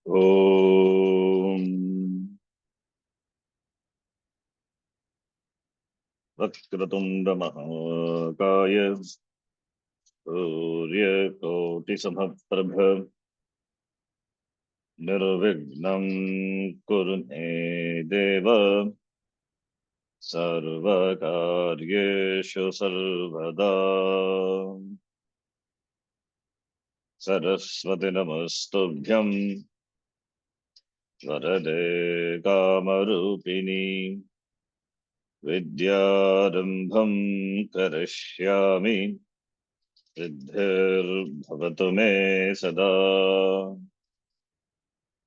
ॐ वक्रतुण्डमहाकाय सूर्यकोटिसमप्रभ निर्विघ्नं कुरु मे देव सर्वकार्येषु सर्वदा। सरस्वती नमस्तुभ्यं वरदे कामरूपिणी विद्यारम्भं करिष्यामि सिद्धिर्भवतु मे सदा।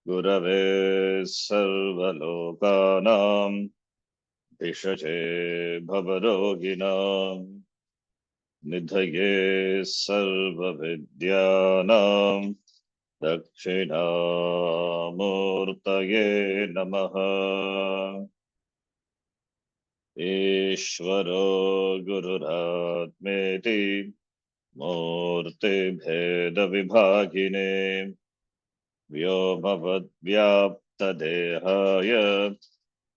गुरवे सर्वलोकानां भिषजे भवरोगिणां निधये सर्वविद्यानां दक्षिणामूर्तये नमः। ईश्वरो गुरुरात्मेति मूर्तिभेदविभागिने व्योमवद्व्याप्तदेहाय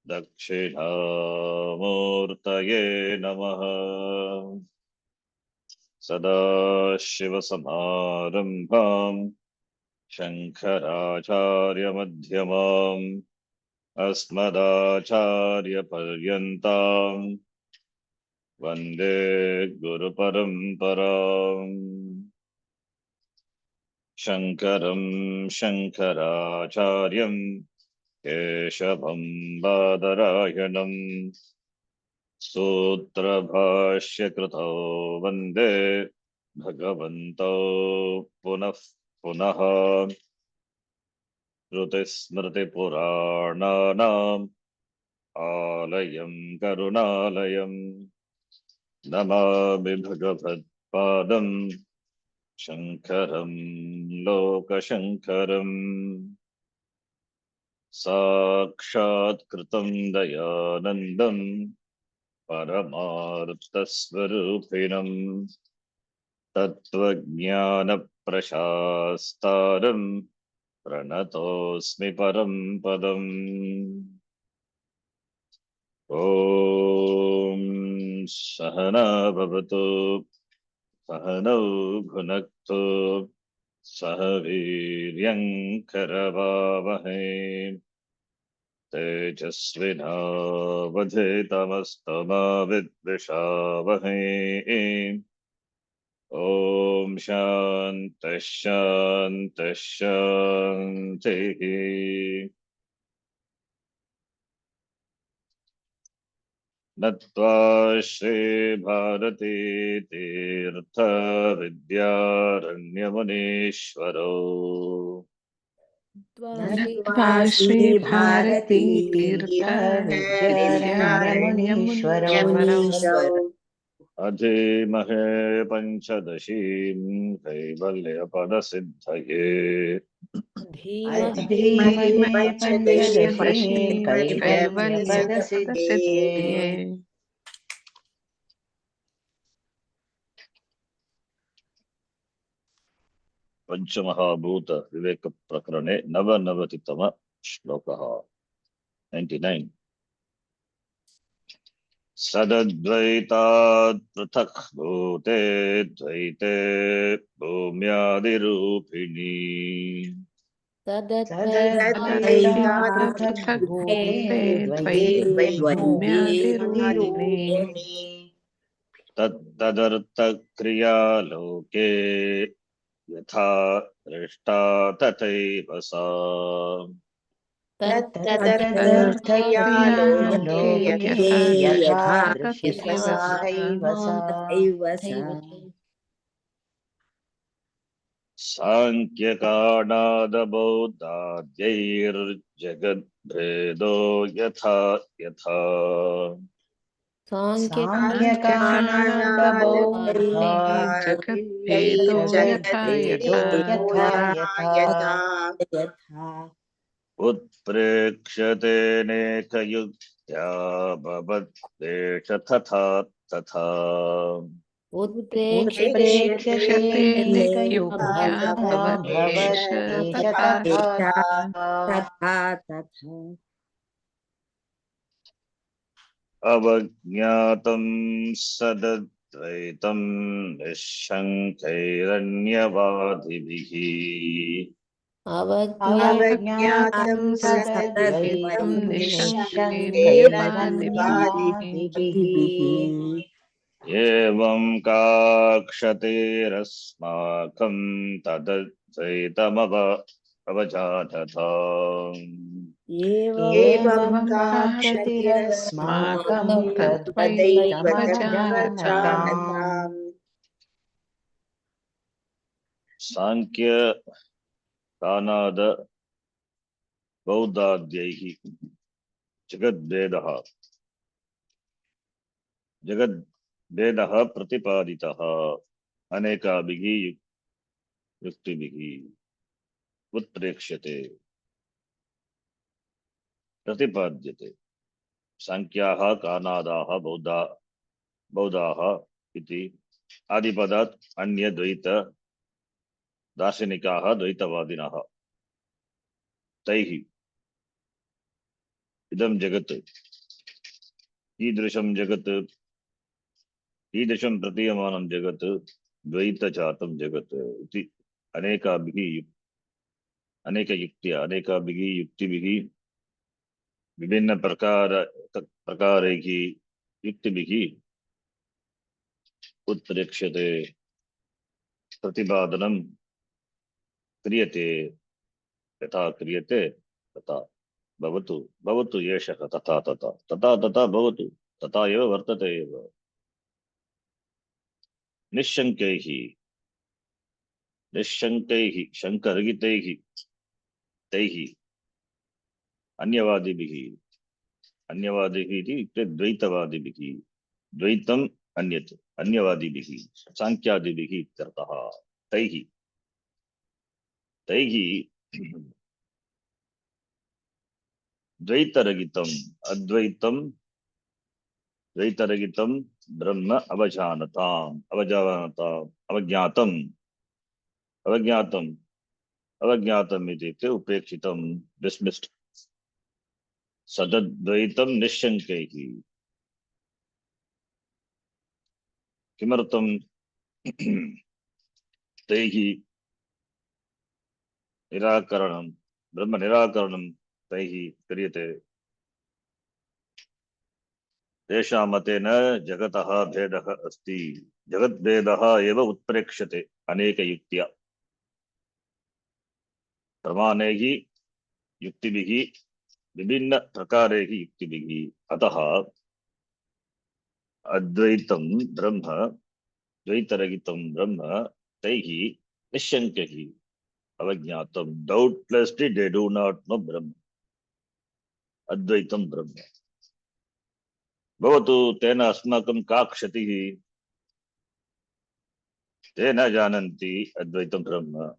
दक्षिणामूर्तये नमः। सदाशिवसमारम्भां शङ्कराचार्यमध्यमाम् अस्मदाचार्यपर्यन्तां वन्दे गुरुपरम्पराम्। शङ्करं शङ्कराचार्यं केशवं बादरायणं सूत्रभाष्यकृतौ वन्दे भगवन्तौ पुनः पुनः। श्रुतिस्मृतिपुराणानाम् आलयं करुणालयं नमामि भगवत्पादं शङ्करं लोकशङ्करम्। साक्षात्कृतं दयानन्दं परमार्थस्वरूपिणं तत्त्वज्ञानप्रशास्तारं प्रणतोऽस्मि परं पदम्। ॐ सहना भवतु सहनौ भुनक्तु सह वीर्यं करवावहै तेजस्विनावधीतमस्तमा विद्विषावहै। ॐ शान्तिः शान्तिः शान्तिः। नत्वा श्रीभारती तीर्थ विद्यारण्यमुनीश्वरो नत्वा श्रीभारती तीर्थ विद्यारण्यमुनीश्वरो अधीमहे पञ्चदशीं कैवल्यपदसिद्धये। धीमहि पञ्चदशीं कैवल्यपदसिद्धये। पंचमहाभूत विवेक प्रकरणे नवनवतितम श्लोकः 99। सदद्वैतात् पृथक् भूते द्वैते भूम्यादिरूपिणी सदद्वैतात् पृथक् भूते द्वैते भूम्यादिरूपिणी तदर्थक्रियालोके यथा दृष्टा तथैव सा। तदर्थक्रियालोके यथा दृष्टा तथैव सा। सांख्यकाणादबौद्धाद्यैर्जगद्भेदो यथा यथा सांख्यकाणादबौद्धाद्यैर्जगद्भेदो यथा यथा उत्प्रेक्ष्यते नेकयुक्त्या भवद्देश तथा तथा। उत्प्रेक्ष्यते नैकयुक्त्या भवत्येष तथा तथा अवज्ञातं सदद्वैतं निःशङ्कैरन्यवादिभिः अवज्ञातं अवज्ञातं सदद्वैतं सतद्वैतं निःशङ्कैर्यमन्वादिभिः एवं काक्षतेरस्माकं तदद्वैतमवजानथ एवं एवं काक्षतिरस्माकं काक्षतिरस्माकं तद्वैतमजानताम् तद्वैतमजानताम् सांख्य कानाद बौद्धाद्यैः जगद्भेदः जगद्भेदः प्रतिपादितः अनेकाभिः युक्तिभिः उत्प्रेक्ष्यते प्रतिपाद्यते सांख्याः कानादाः बौद्धाः इति आदिपदात् अन्यद्वैत दार्शनिकाः द्वैतवादिनः तैः इदं जगत् ईदृशं जगत् ईदृशं प्रतीयमानं जगत् द्वैतजातं जगत् इति अनेकयुक्त्या अनेकाभिः युक्तिभिः विभिन्न प्रकारैः युक्तिभिः उत्प्रेक्ष्यते प्रतिपादनं क्रियते यथा क्रियते तथा भवतु भवतु एषः तथा तथा तथा तथा भवतु तथा एव वर्तते एव निश्शङ्कैः निश्शङ्कैः शङ्करहितैः तैः अन्यवादिभिः अन्यवादिभिः इत्युक्ते द्वैतवादिभिः द्वैतम् अन्यत् अन्यवादिभिः साङ्ख्यादिभिः इत्यर्थः तैः तैः द्वैतरहितम् अद्वैतं द्वैतरहितं ब्रह्म अवज्ञातम् अवज्ञातम् इत्युक्ते उपेक्षितं डिस्मिस्ड सदद्वैतं निश्शङ्कैः किमर्थं तैः निराकरणं ब्रह्म निराकरणं तैः क्रियते तेषां मतेन जगतः भेदः अस्ति जगद्भेदः एव उत्प्रेक्ष्यते अनेकयुक्त्या प्रमाणैः युक्तिभिः विभिन्न प्रकारैः युक्तिभिः अतः अद्वैतं ब्रह्म द्वैतरहितं ब्रह्म तैः निश्शङ्कैः अवज्ञातं doubtlessly they do not know ब्रह्म अद्वैतं ब्रह्म भवतु तेन अस्माकं का क्षतिः ते न जानन्ति अद्वैतं ब्रह्म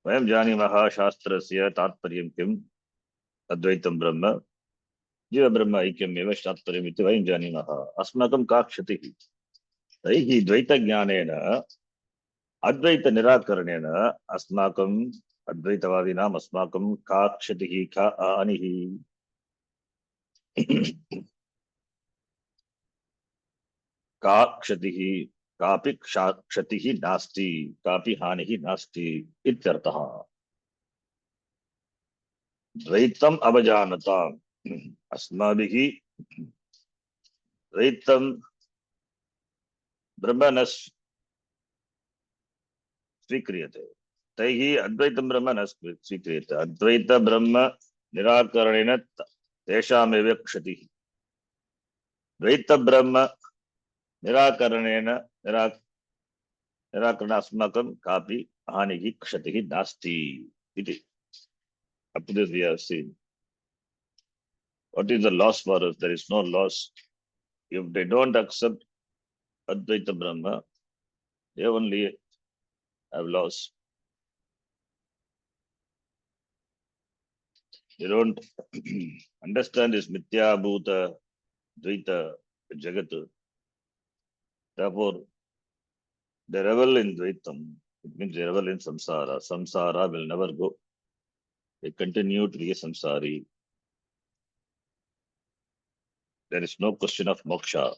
वयं जानीमः शास्त्रस्य तात्पर्यं किम् अद्वैतं ब्रह्म जीवब्रह्म ऐक्यमेव तात्पर्यम् इति वयं जानीमः अस्माकं का क्षतिः तैः द्वैतज्ञानेन अद्वैत निराकरणेन अस्माकम् अद्वैतवादिनाम् अस्माकं का क्षतिः का हानिः का क्षतिः कापि क्षतिः नास्ति कापि हानिः नास्ति इत्यर्थः द्वैतम् अवजानता अस्माभिः द्वैतं ब्रह्म न स्वीक्रियते तैः अद्वैतं ब्रह्म न स्वीक्रियते अद्वैत ब्रह्म निराकरणेन तेषामेव क्षतिः द्वैत ब्रह्म निराकरणेन निराकरण अस्माकं कापि हानिः क्षतिः नास्ति इति up to this we have seen what is the loss for us there is no loss if they don't accept Advaita Brahma they only have loss they don't understand this mithya bhuta dvaita jagat Therefore, they revel in Dvaitam. It means they revel in samsara. Samsara will never go. They continue to be a samsari. There is no question of moksha.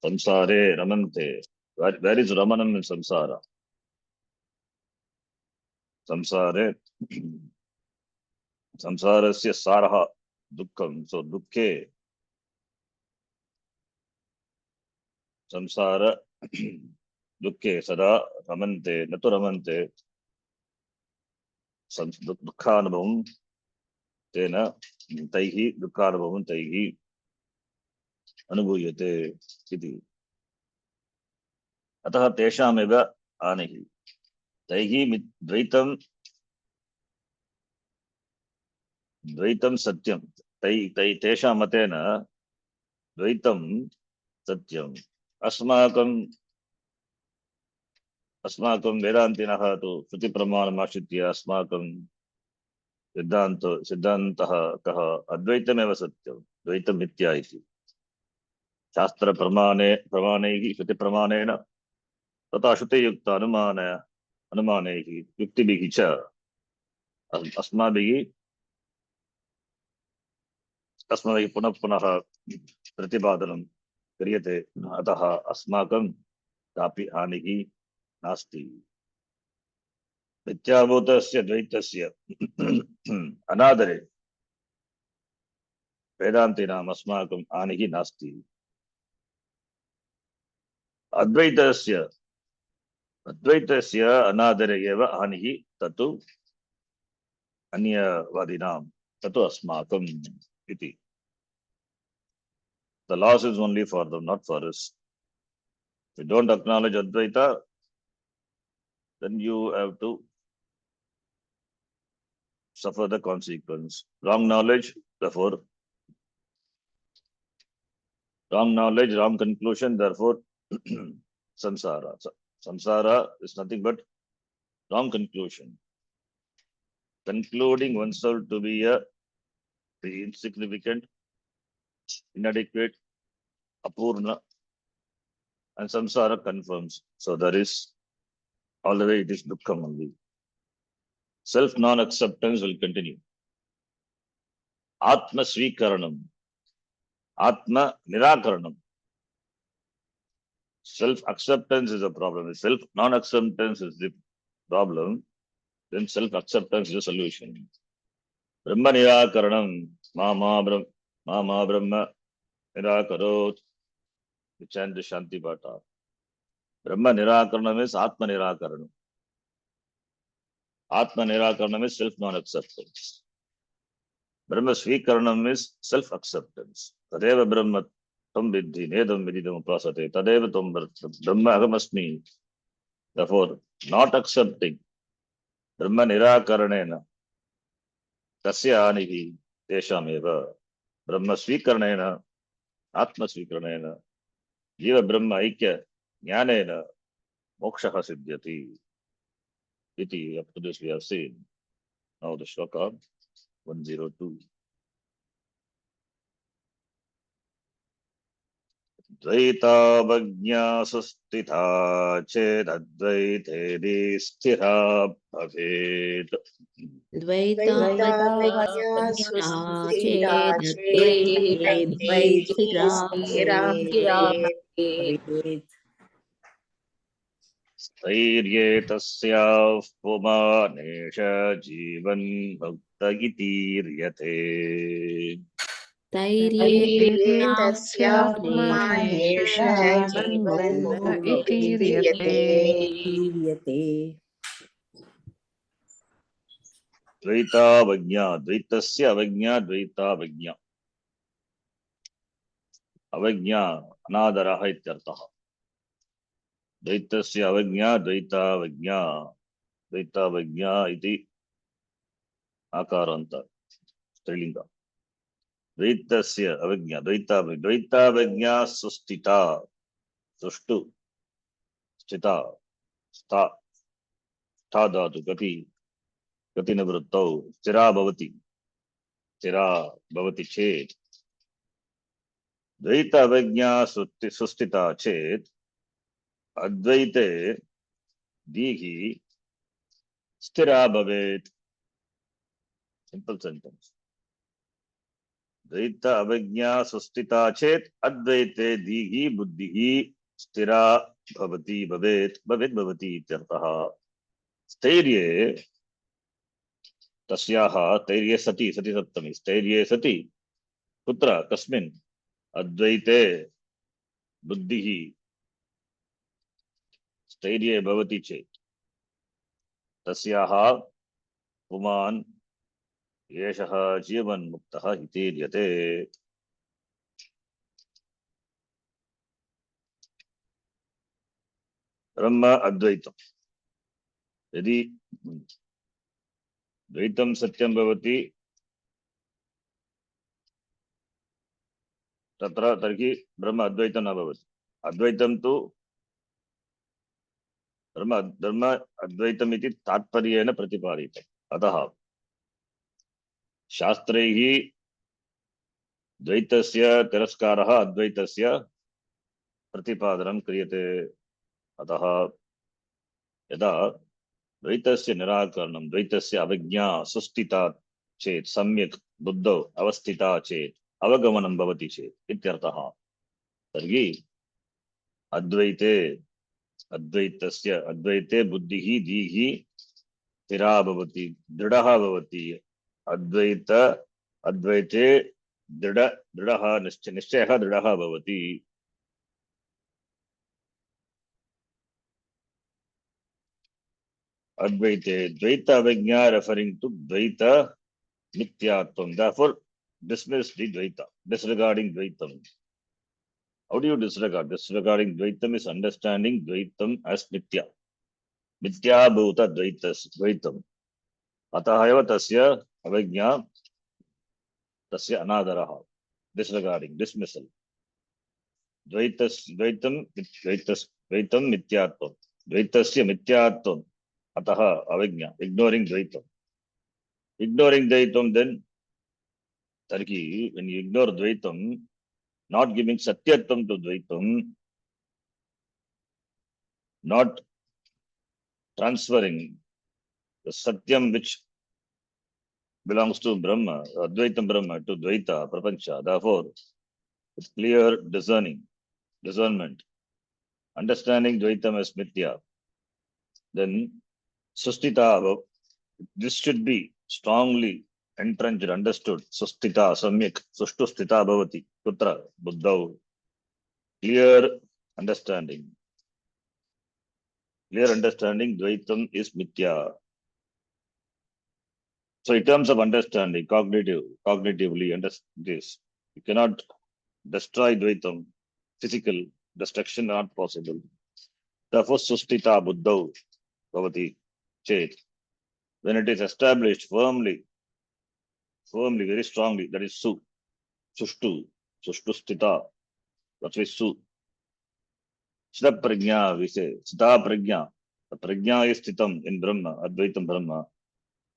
Samsare ramante. Where is Ramanam in samsara? Samsare samsarasya saraha dukkam. So dukkhe samsara dukkhe sada ramante natu ramante dukkhanubhavam tena taihi dukkhanubhavam taihi अनुभूयते इति अतः तेषामेव हानिः तैः द्वैतं द्वैतं सत्यं तेषां मतेन द्वैतं सत्यम् अस्माकं वेदान्तिनः तु श्रुतिप्रमाणमाश्रित्य अस्माकं सिद्धान्तः कः अद्वैतमेव सत्यं द्वैतं मिथ्या इति शास्त्रप्रमाणैः श्रुतिप्रमाणेन तथा श्रुतियुक्त अनुमानैः युक्तिभिः च अस्माभिः पुनः पुनः प्रतिपादनं क्रियते अतः अस्माकं कापि हानिः नास्ति मिथ्याभूतस्य द्वैतस्य अनादरे वेदान्तिनाम् अस्माकं हानिः नास्ति अद्वैतस्य अनादरे एव हानिः तत्तु अन्यवादिनां तत्तु अस्माकम् इति The loss is only for them, not for us. If you don't acknowledge Advaita, then you have to suffer the consequence. Wrong knowledge, therefore, wrong knowledge, wrong conclusion, therefore, samsara. Samsara is nothing but wrong conclusion. Concluding oneself to be insignificant, inadequate, apurna, and samsara confirms. So there is all the way it is dukkham only. Self non-acceptance will continue. Atma swikaranam, Atma nirakaranam. Self-acceptance is a problem. If self-non-acceptance is the problem, then self-acceptance is a solution. Brahma nirakaranam, ma brahma nirakarot. We chant the Shanti Pata. Brahma nirakaranam is Atma nirakaranam. Atma nirakaranam is self-non-acceptance. Brahma swikaranam is self-acceptance. Tadeva brahma tam vidhi nedam vididam upasate. Tadeva tam brahma ahamasmi. Therefore, not accepting Brahma nirakaranena tasya hanihi teshameva. Brahma swikaranena Atma swikaranena Jiva Brahma Aikya Jnanena Mokshaha Siddhyati. Iti, up to this we have seen. Now the shloka 102. Dvaita sustitha ched advaite sthira bhavet. द्वैतावज्ञा चेदद्वैते स्थिरा द्वैतावज्ञाचेदद्वैते भवेत् स्थैर्ये तस्याः पुमानेश जीवन् मुक्त इतीर्यते. तैर्येणास्य तैर्येतस्याः पुमानेष पुमानेश जीवन्मुक्तो जीवन्मुक्तिरितीर्यते इतीर्यते द्वैतावज्ञा द्वैतस्य अवज्ञा द्वैतावज्ञा अवज्ञा अनादरः इत्यर्थः. द्वैतस्य अवज्ञा द्वैतावज्ञा द्वैतावज्ञा इति आकारान्त स्त्रीलिङ्ग. द्वैतस्य अवज्ञा द्वैतावज्ञा सुस्थिता सुष्ठु स्थिता स्था स्था धातु गति निवृत्तौ स्थिरा भवति चेत् Dvaita avajna sustita chet advaite dihi stira bhavet. Simple sentence. Dvaita avajna sustita chet advaite dihi buddhihi stira bhavati bhavet bhavet bhavati ityartah. Stairye तस्याः तैर्ये सति सति सप्तमी स्थैर्ये सति कुत्र कस्मिन् अद्वैते बुद्धिः स्थैर्ये भवति चेत् तस्याः पुमान् एषः जीवन्मुक्तः इतीर्यते. ब्रह्म अद्वैतम् यदि द्वैतं सत्यं भवति तत्र तर्हि ब्रह्म अद्वैतं न भवति. अद्वैतं तु ब्रह्म ब्रह्म अद्वैतम् इति तात्पर्येण प्रतिपादितम्. अतः शास्त्रैः द्वैतस्य तिरस्कारः अद्वैतस्य प्रतिपादनं क्रियते. अतः यदा द्वैतस्य निराकरणं द्वैतस्य अवज्ञा सुस्थिता चेत् सम्यक् बुद्धौ अवस्थिता चेत् अवगमनं भवति चेत् इत्यर्थः. तर्हि अद्वैते अद्वैतस्य अद्वैते बुद्धिः धीः स्थिरा भवति दृढः भवति. अद्वैत अद्वैते दृढः निश्चयः दृढः भवति. Advaite, Dvaita Avijna referring to Dvaita Mityatvam. Therefore, dismiss the Dvaita, disregarding Dvaitam. How do you disregard? Disregarding Dvaitam is understanding Dvaitam as Nitya. Nitya Bhuta Dvaitam. Ataha eva tasya avijna tasya anadaraha. Disregarding, dismissal. Dvaitam Mityatvam. Dvaitasya Mityatvam. Ataha avijna, ignoring Dvaitam. Ignoring Dvaitam, then Tarki, when you ignore Dvaitam, not giving Satyatvam to Dvaitam, not transferring the Satyam which belongs to Brahma, Advaitam Brahma, to Dvaita, Prapancha. Therefore, it's clear discernment, understanding Dvaitam as Mithya. Then, Sustita, this should be strongly entrenched, understood. Sustita, Samyak, Sushtu Stita Bhavati, Putra, Buddha. Clear understanding. Clear understanding, Dvaitam is Mithya. So in terms of understanding, cognitively understand this. You cannot destroy Dvaitam. Physical destruction not possible. Therefore, Sustita Buddha Bhavati Chet. When it is established firmly, very strongly, that is Su. Sushtu. Sushtu Stita. That's why Su. Sthita Prajna, we say. Sthita Prajna. The Prajna is Sthitam in Brahma, Advaitam Brahma.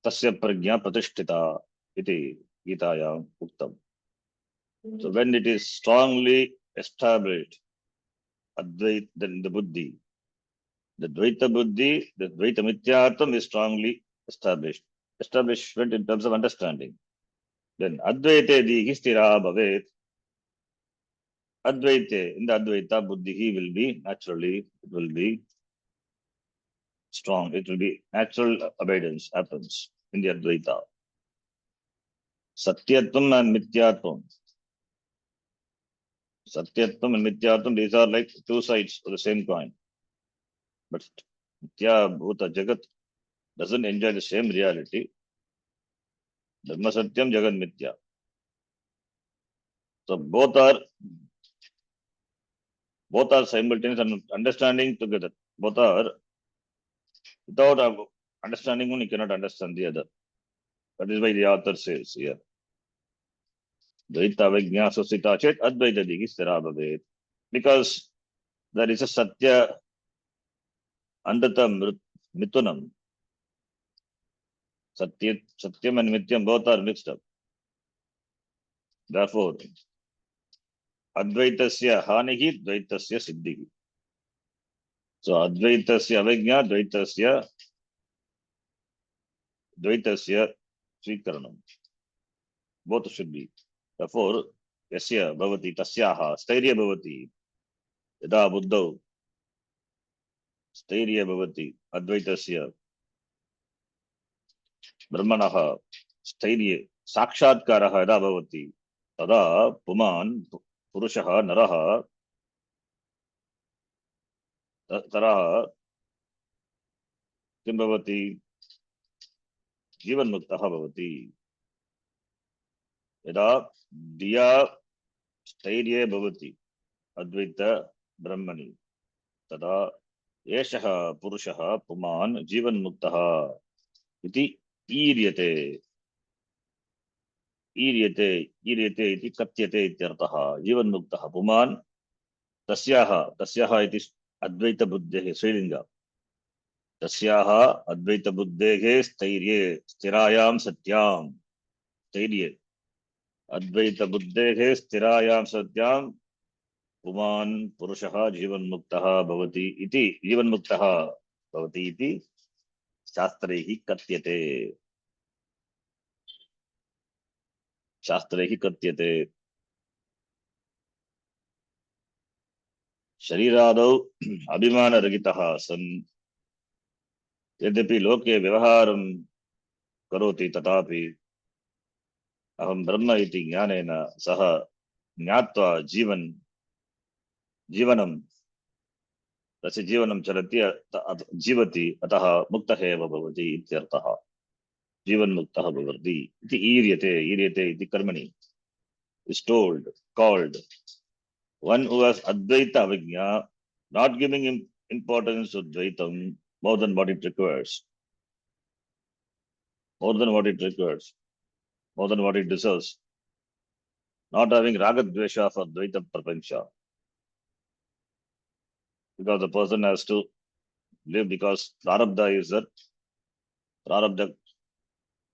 Tasya Prajna Pratishtita iti Gitaya Uktam. So when it is strongly established, Advait, then the Buddhi, the Dvaita Buddhi, the Dvaita Mityartham is strongly established. Establishment in terms of understanding. Then Advaite Dihi Stira Bhavet. Advaite, in the Advaita Buddhi, he will be naturally, it will be strong. It will be natural abidance happens in the Advaita. Satyatvam and Mityatvam. Satyatvam and Mityatvam, these are like two sides of the same coin. But Nitya Bhuta Jagat doesn't enjoy the same reality. Dharma Satyam Jagat Mithya. So both are simultaneous and understanding together. Both are without understanding one, you cannot understand the other. That is why the author says here. Dvaita Vijna Susita Chet Advaita Digi Stira Bhavet. Because there is a Satya Andata Mitunam. Satyam and Mithyam both are mixed up. Therefore, Advaitasya hanihi, Dvaitasya siddhihi. So Advaitasya avijna, Dvaitasya swikaranam. Both should be. Therefore, yasya bhavati tasyaha stairya bhavati. Yada buddhau stairya bhavati Advaitasya brahmanaha stairya sakshatkaraha yada bhavati. Tada puman purushaha naraha taraha किं भवति जीवन्मुक्तः भवति यदा दिया स्थैर्ये भवति अद्वैत ब्रह्मणि तदा एषः पुरुषः पुमान् जीवन्मुक्तः इति ईर्यते ईर्यते ईर्यते इति कथ्यते इत्यर्थः जीवन्मुक्तः पुमान् तस्याः तस्याः इति अद्वैतबुद्धेः श्रीलिङ्ग तस्याः अद्वैतबुद्धेः स्थैर्ये स्थिरायां सत्यां स्थैर्ये अद्वैत बुद्धेः स्थिरायां सत्यां पुमान् पुरुषः जीवन्मुक्तः भवति इति जीवन्मुक्तः भवति इति शास्त्रैः कथ्यते शास्त्रैः कथ्यते शरीरादौ अभिमानरहितः सन् यद्यपि लोके व्यवहारं करोति तथापि अहं ब्रह्म इति ज्ञानेन सह ज्ञात्वा जीवनं तस्य जीवनं चलति जीवति अतः मुक्तः एव भवति इत्यर्थः जीवन्मुक्तः भवति इति ईर्यते इति कर्मणि is told called one who has advaita avijna not giving him importance to dvaitam more than what it requires more than what it requires more than what it deserves not having raga dvesha for dvaita prapancha because the person has to live because prarabdha is that prarabdha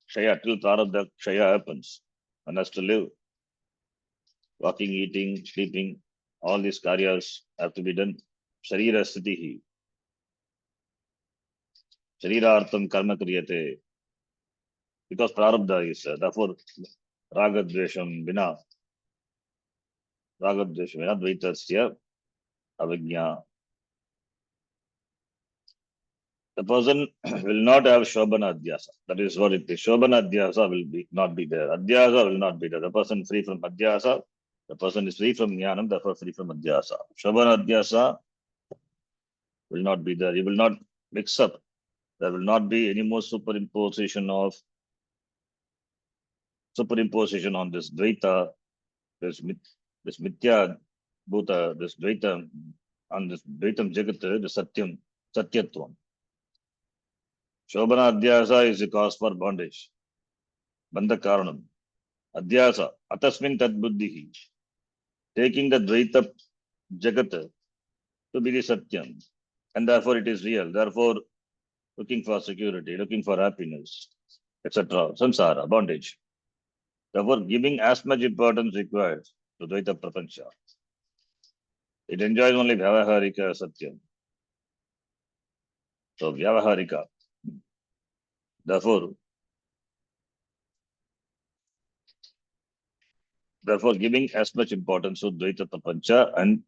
kshaya till prarabdha kshaya happens and has to live walking eating sleeping all these karyas have to be done sharira sthitihi sharirartham karma kriyate because prarabdha is therefore ragadvesham vina dvaitasya avijna. The person will not have shobhana adhyasa. That is what it is. Shobhana adhyasa will not be there. Adhyasa will not be there. The person free from adhyasa, the person is free from jnanam, therefore free from adhyasa. Shobhana adhyasa will not be there. He will not mix up. There will not be any more superimposition on this dvaita, this mithya bhuta, this dvaita, on this dvaitam jagat, the satyatvam. Shobhana adhyasa is the cause for bondage. Bandha karanam. Adhyasa, atasmin tad buddhihi. Taking the dvaita jagat to be the satyam. And therefore it is real. Therefore, looking for security, looking for happiness, etc. Samsara, bondage. Therefore, giving as much importance required to dvaita prapancha. It enjoys only vyavaharika satyam. So, vyavaharika. Therefore, giving as much importance to dvaita prapancha and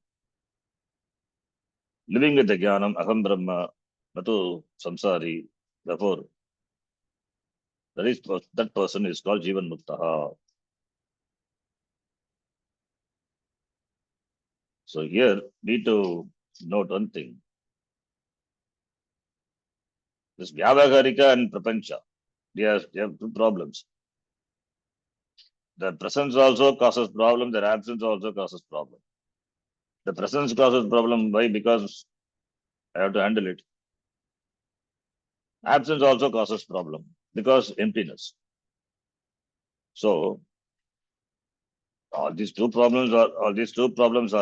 living with the jnanam, aham brahma, natu samsari. Therefore, that person is called Jivan Muktaha. So here, need to note one thing. This Vyavaharika and Prapancha, they have two problems. The presence also causes problem, their absence also causes problem. The presence causes problem, why? Because I have to handle it. Absence also causes problem, because emptiness. So, all these two problems are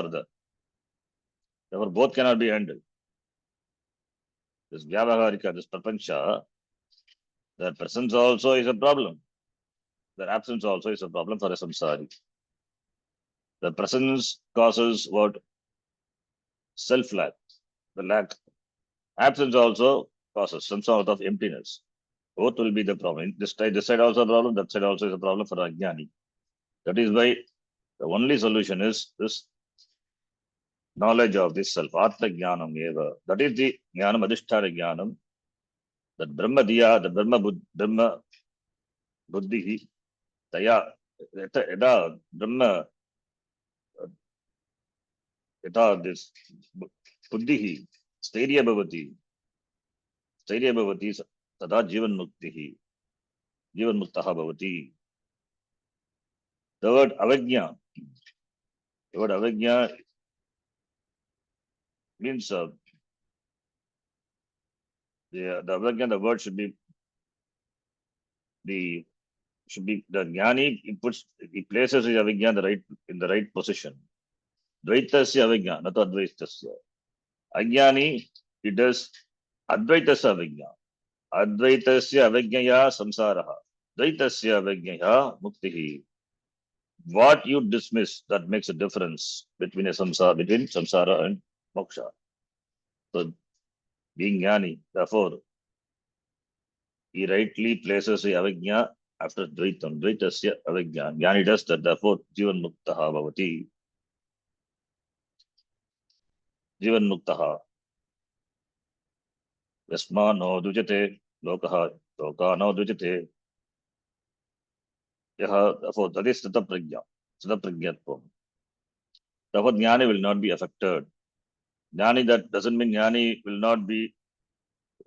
there. Therefore, both cannot be handled. This Vyavaharika, this Prapancha, their presence also is a problem. Their absence also is a problem for a samsari. The presence causes what? Self-lack, the lack. Absence also causes some sort of emptiness. Both will be the problem. This side also a problem, that side also is a problem for Ajnani. That is why the only solution is this knowledge of this self, Atma Jnanam Eva. That is the Jnanam, Adhisthana Jnanam, that Brahma Diya, the Brahma Buddhi, Daya, Yada, Brahma, Yada, this Buddhi, Stairya Bhavati, Tada Jivan Muktihi, Jivan Muktaha Bhavati. The word Avajna means the Avajna, the word should be the Jnani, he places his Avijna in the right position. Dvaitasya Avijna, not Advaitasya. Ajnani, he does Advaitasya Avijna. Advaitasya Avijnaya Samsaraha. Dvaitasya Avijnaya Muktihi. What you dismiss, that makes a difference between samsara and moksha. So being Jnani, therefore, he rightly places the Avijna after Dvaitam. Dvaitasya Avijna. Jnani does that, therefore, Jivan Muktaha Bhavati. Jivan Muktaha. Yasmano Dujate Lokaha Lokano Dujate. Yaha, therefore, that is Stata Prajna. Stata Prajnatvam. Therefore, Jnani will not be affected. Jnani, that doesn't mean Jnani will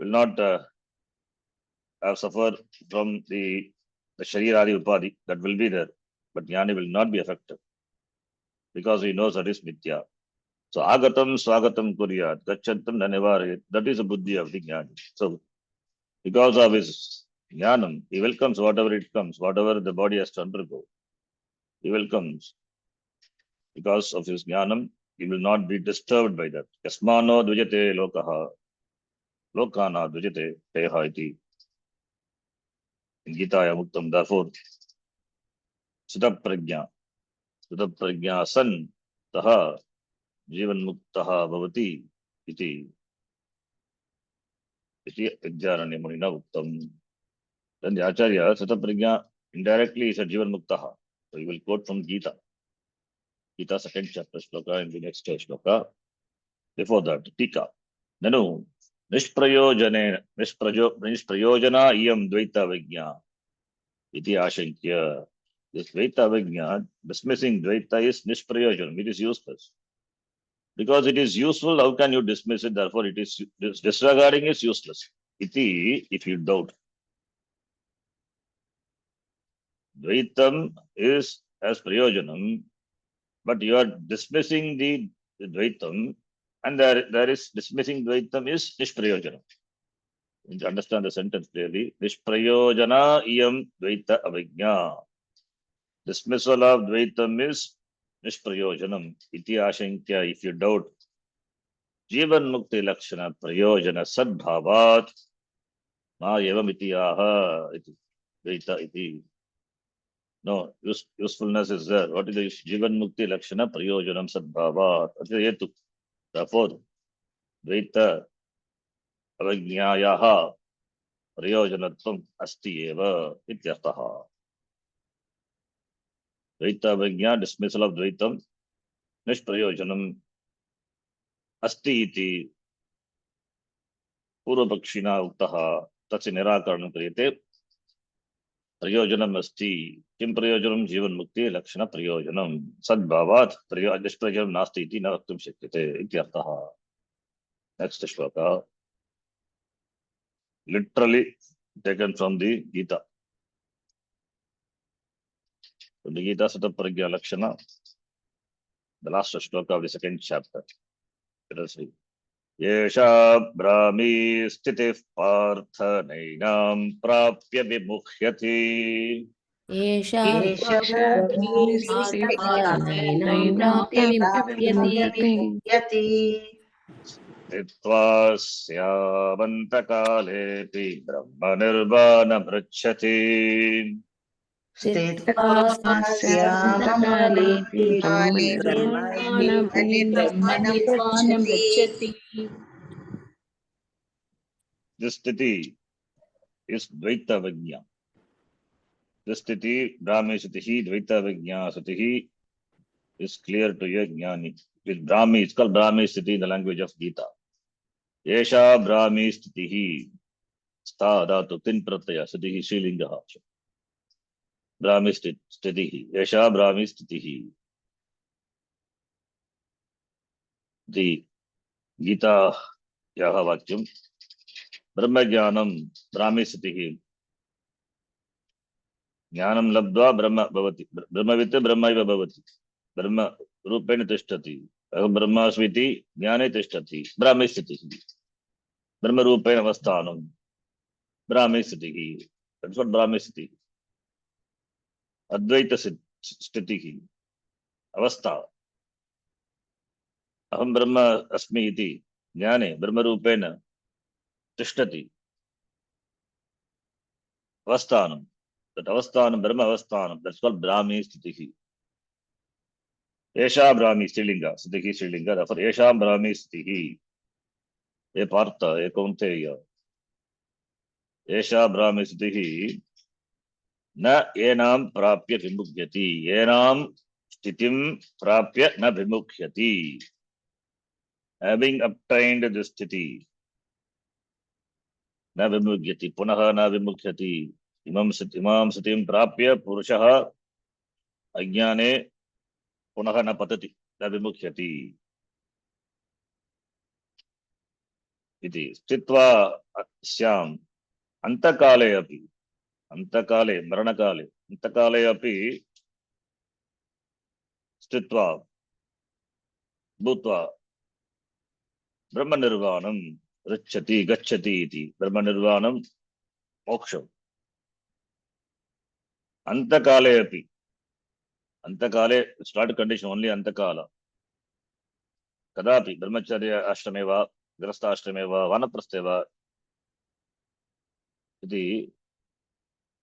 not have suffered from the Shariradi Upadhi, that will be there. But Jnani will not be affected because he knows that is Mithya. So Agatam Swagatam Kuryat, Gachantam Nanevarit, that is the buddhi of the Jnani. So because of his Jnanam, he welcomes whatever it comes, whatever the body has to undergo. He welcomes. Because of his Jnanam, he will not be disturbed by that. Yasmano Dujate Lokaha, Lokana Dujate Teha iti. In Gita Muktam, therefore, Sutta Prajna San Taha Jivan Muktaha Bhavati iti Vidyaranya Munina Uktam. Then the Acharya, Sutta Prajna, indirectly is a Jivan Muktaha. So he will quote from Gita. Gita second chapter shloka in the next shloka. Before that, Tika. Nanu Nishprayojana iyam Dvaita Vijna iti ashankya. This Dvaita Vijna, dismissing Dvaita is Nishprayojanam. It is useless. Because it is useful, how can you dismiss it? Therefore, it is disregarding is useless. Iti, if you doubt. Dvaitam is as Prayojanam, but you are dismissing the Dvaitam, and there is dismissing Dvaitam is Nishprayojanam. You need to understand the sentence clearly. Nishprayojana iyam Dvaita avijna. Dismissal of Dvaitam is Nishprayojanam. Iti ashankya, if you doubt. Jivan Mukti Lakshana Prayojana Sadbhavat Ma Evam Itiyaha Dvaita iti. No, usefulness is there. What is the Jivan Mukti Lakshana Prayojanam Sadbhavat? What is the hetu? Therefore, Dvaita Avajnayaha Prayojanatvam Asti Eva Ityartaha. Dvaita Avajna, dismissal of Dvaitam, Nishprayojanam Asti iti Purvapakshina Uktaha Tatsi Nirakaranam Kriyate Prayojanam Asti. Kim Prayojanam Jivan Mukti Lakshana Prayojanam Sadbhavat Nishprayojanam Nasti iti na vaktum shakyate ityartaha. Next shloka. Literally taken from the Gita. From the Gita Sutta Prajna Lakshana, the last shloka of the second chapter. Let us read. Yesha Brahmi Sthitif Partha Nainam Prapya Vimuhyati. एषा एषा नैनां ब्रह्मनिष्ठितपार्थनैनां प्राप्य प्राप्य विमुह्यति विमुह्यति Sthitva Syavantakalephi Brahma Nirvana Mrichyati. स्थित्वा स्यान्तकालेऽपि ब्रह्मनिर्वाणं गच्छति. This sthiti is Dvaita Vignya. This sthiti, Brahmi Sthitihi, Dvaita Vignya Sthitihi is clear to your Jnani. With Brahmi, it's called Brahmi Sthiti in the language of Gita. Yesha Brahmi Sthitihi, Stha Dhatu Tin Pratyaya, Sthitihi Srilingaha. Brahmi Sthitihi, Yesha Brahmi Sthitihi. The Gita Yaha Vakyam, Brahma Jnanam, Brahmi Sthitihi. ज्ञानं लब्ध्वा ब्रह्म भवति ब्रह्मवित् ब्रह्मैव भवति ब्रह्म रूपेण तिष्ठति अहं ब्रह्मास्मि इति ज्ञाने तिष्ठति ब्राह्मी स्थितिः ब्रह्म रूपेण अवस्थानं ब्राह्मी स्थितिः that's what ब्राह्मी स्थितिः अद्वैत स्थितिः अवस्था अहं ब्रह्म अस्मि इति ज्ञाने ब्रह्म रूपेण तिष्ठति अवस्थानं that अवस्थानं Brahma अवस्थानं that's called Brahmi स्थितिः एषा ब्राह्मी स्त्रीलिंग स्थितिः स्त्रीलिंग therefore एषा ब्राह्मी स्थितिः ये पार्थ ये कौन्तेय एषा ब्राह्मी स्थितिः न एनां प्राप्य विमुह्यति एनां स्थितिं प्राप्य न विमुह्यति having obtained this sthiti न विमुह्यति पुनः न विमुह्यति इमां स्थितिं प्राप्य पुरुषः अज्ञाने पुनः न पतति न विमुह्यति इति स्थित्वा स्याम् अंतकाले अपि अंतकाले मरणकाले अंतकाले अपि स्थित्वा भूत्वा ब्रह्मनिर्वाणं ऋच्छति गच्छति इति ब्रह्मनिर्वाणं मोक्षम् अंतकाले अपि अंतकाले इट्स् नाट् कंडीशन ओनली अंतकाल कदापि ब्रह्मचर्य आश्रमे वा गृहस्थाश्रमे वा वानप्रस्थे वा इति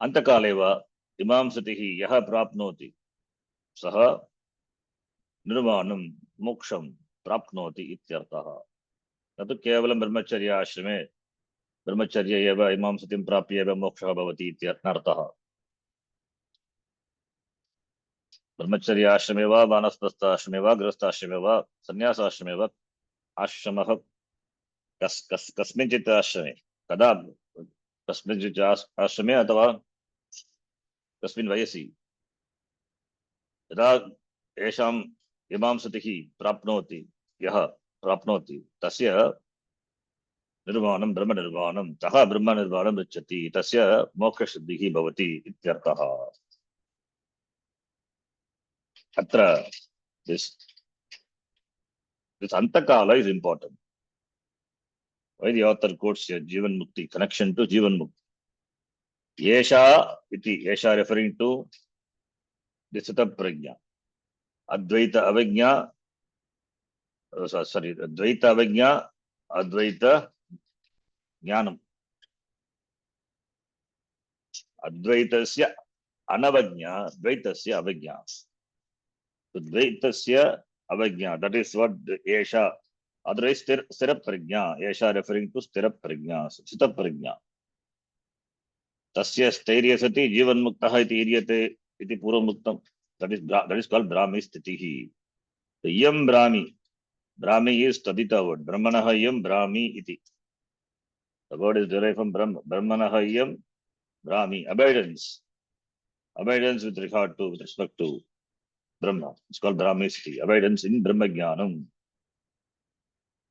अंतकाले वा इमां स्थितिः यः प्राप्नोति सः निर्वाणं मोक्षं प्राप्नोति इत्यर्थः न तु केवलं ब्रह्मचर्य आश्रमे ब्रह्मचर्य एव इमां स्थितिं प्राप्य एव मोक्षः भवति इत्यर्थः ब्रह्मचर्य आश्रमे वा वानप्रस्थाश्रमे वा गृहस्थाश्रमे वा सन्यासाश्रमे वा आश्रमः कस्मिंश्चित् आश्रमे कदा कस्मिंश्चित् आश्रमे अथवा कस्मिन् वयसि यदा येषाम् इमां स्थितिः प्राप्नोति यः प्राप्नोति तस्य निर्वाणं ब्रह्मनिर्वाणं सः ब्रह्मनिर्वाणं गच्छति तस्य मोक्षसिद्धिः भवति इत्यर्थः अत्र this antakala is important. Why the author quotes here Jivan Mukti, connection to Jivan Mukti. Yesha iti, Yesha referring to the Sita Prajna. Advaita Avijna, sorry, Advaita Avijna, Advaita Jnanam. Advaitasya Anavajna, Dvaitasya Avijna. Dvaitasya Avijna, that is what Yesha. Otherwise, Sthira Prajna, Yesha referring to Sthira Prajna, Sita Prajna. Tasya Stairya Sati Jivan Muktaha iti Iryate iti Pura Muktam. That is called Brahmi Sthitihi. The Yam Brahmi. Brahmi is Tadita word. Brahmanaha Yam Brahmi iti. The word is derived from Brahma. Brahmanaha Yam Brahmi. Abidance. Abidance with respect to Brahma. It's called Brahmi Sthiti. Abidance in Brahma Jnanam.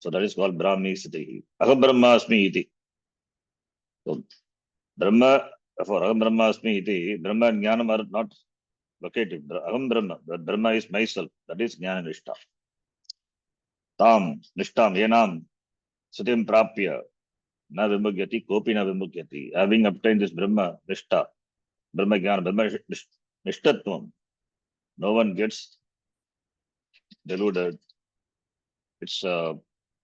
So that is called Brahmi Sthiti. Aham Brahmasmi iti. So Brahma, for Aham Brahmasmi iti, Brahma and Jnanam are not located. Aham Brahma, that Brahma is myself. That is Jnana Nishtha. Tam, Nishtam, Yenam, Sitim Prapya, Na Vimugyati, Kopi Na Vimugyati. Having obtained this Brahma Nishtha, Brahma Jnana, Brahma Nishtatvam, no one gets deluded. It's a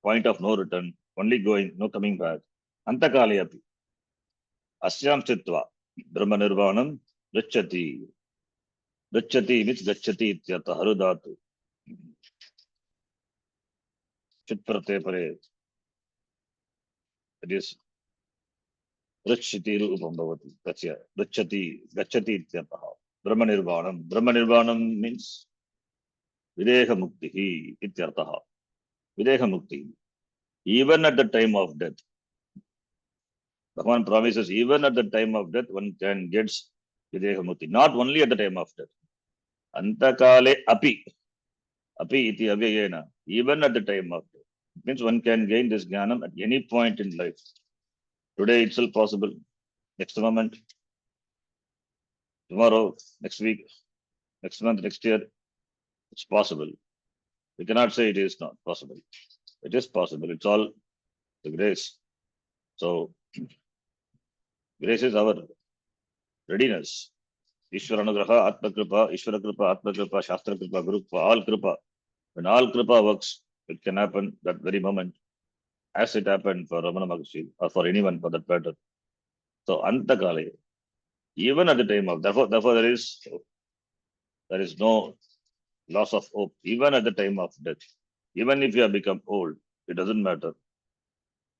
point of no return, only going, no coming back. Antakale api. Asyam Stitva, Brahma Nirvanam, Gachati. Gachati means gachati ityartha, harudhatu. Chit pratyaya pare. It is Rachiti rupam bhavati. Gachya. Gachati ityartha. Brahma nirvanam. Brahma nirvanam means videha muktihi ityartha. Videha mukti. Even at the time of death, Bhagavan promises even at the time of death, one can get videha mukti. Not only at the time of death. Antakale api. Api iti avyayena. Even at the time of death. It means one can gain this jnanam at any point in life. Today itself possible. Next moment, tomorrow, next week, next month, next year, it's possible. We cannot say it is not possible. It is possible. It's all the grace. So, grace is our readiness. Ishvara Anugraha, Atma Kripa, Ishvara Kripa, Atma Kripa, Shastra Kripa, Guru Kripa, all Kripa. When all Kripa works, it can happen that very moment, as it happened for Ramana Maharshi or for anyone for that matter. So, Antakale, even at the time of, therefore there is no loss of hope, even at the time of death. Even if you have become old, it doesn't matter.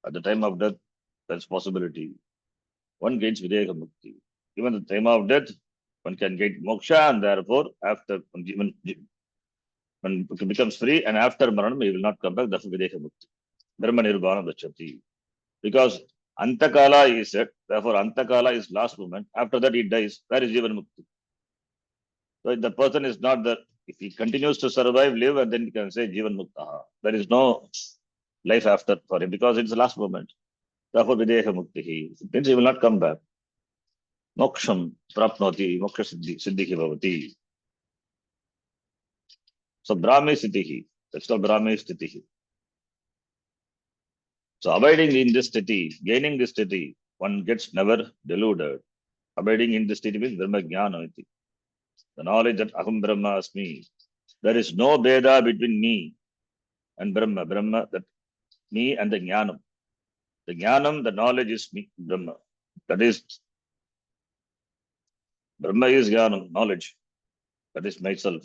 At the time of death, there's possibility. One gains Videka Mukti. Even at the time of death, one can get moksha, and therefore, after when it becomes free, and after Maranam, he will not come back. Therefore, Videka Mukti. Brahma Nirvana Dachati. Because Antakala is it, therefore, Antakala is last moment. After that, he dies. Where is Jivan Mukti? So, if the person is not there, if he continues to survive, live, and then he can say Jivan Mukta. There is no life after for him because it's the last moment. Therefore, Videha Mukti. It means he will not come back. Moksham prapnoti, moksha siddhi bhavati. So Brahmi Sthitihi. That's called Brahmi Sthitihi. So abiding in this sthiti, gaining this sthiti, one gets never deluded. Abiding in this sthiti means Brahma Jnana. The knowledge that Aham Brahma Asmi. There is no Veda between me and Brahma. Brahma, that me and the Jnanam. The Jnanam, the knowledge is me, Brahma. That is, Brahma is Jnanam, knowledge. That is myself.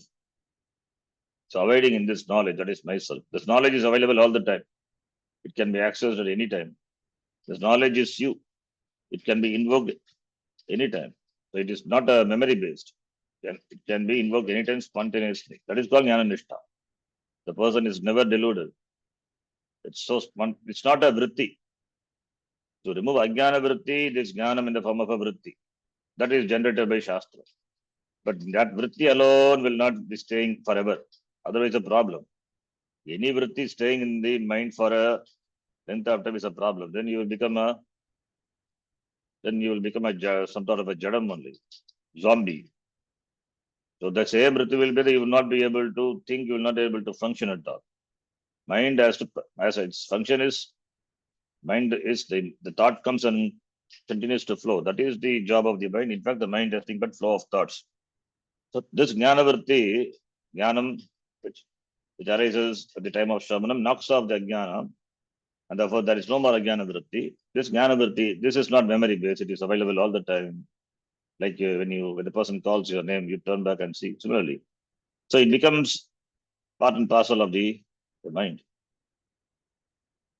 So abiding in this knowledge, that is myself. This knowledge is available all the time. It can be accessed at any time. This knowledge is you. It can be invoked anytime. So it is not a memory based. It can be invoked anytime spontaneously. That is called Jnana Nishtha. The person is never deluded. It's not a vritti. To remove Ajnana vritti, this Jnanam in the form of a vritti. That is generated by Shastra. But that vritti alone will not be staying forever. Otherwise, a problem. Any vritti staying in the mind for a length of time is a problem. Then you will become some sort of a jadam only, zombie. So the same vritti will be that you will not be able to think, you will not be able to function at all. Mind has to, as its function is, mind is the thought comes and continues to flow. That is the job of the mind. In fact, the mind has nothing but flow of thoughts. So this jnana vritti, jnanam, which arises at the time of Shravanam, knocks off the jnana, and therefore there is no more jnana vritti. This jnana vritti, this is not memory based, it is available all the time. Like when the person calls your name, you turn back and see. Similarly, so it becomes part and parcel of the mind.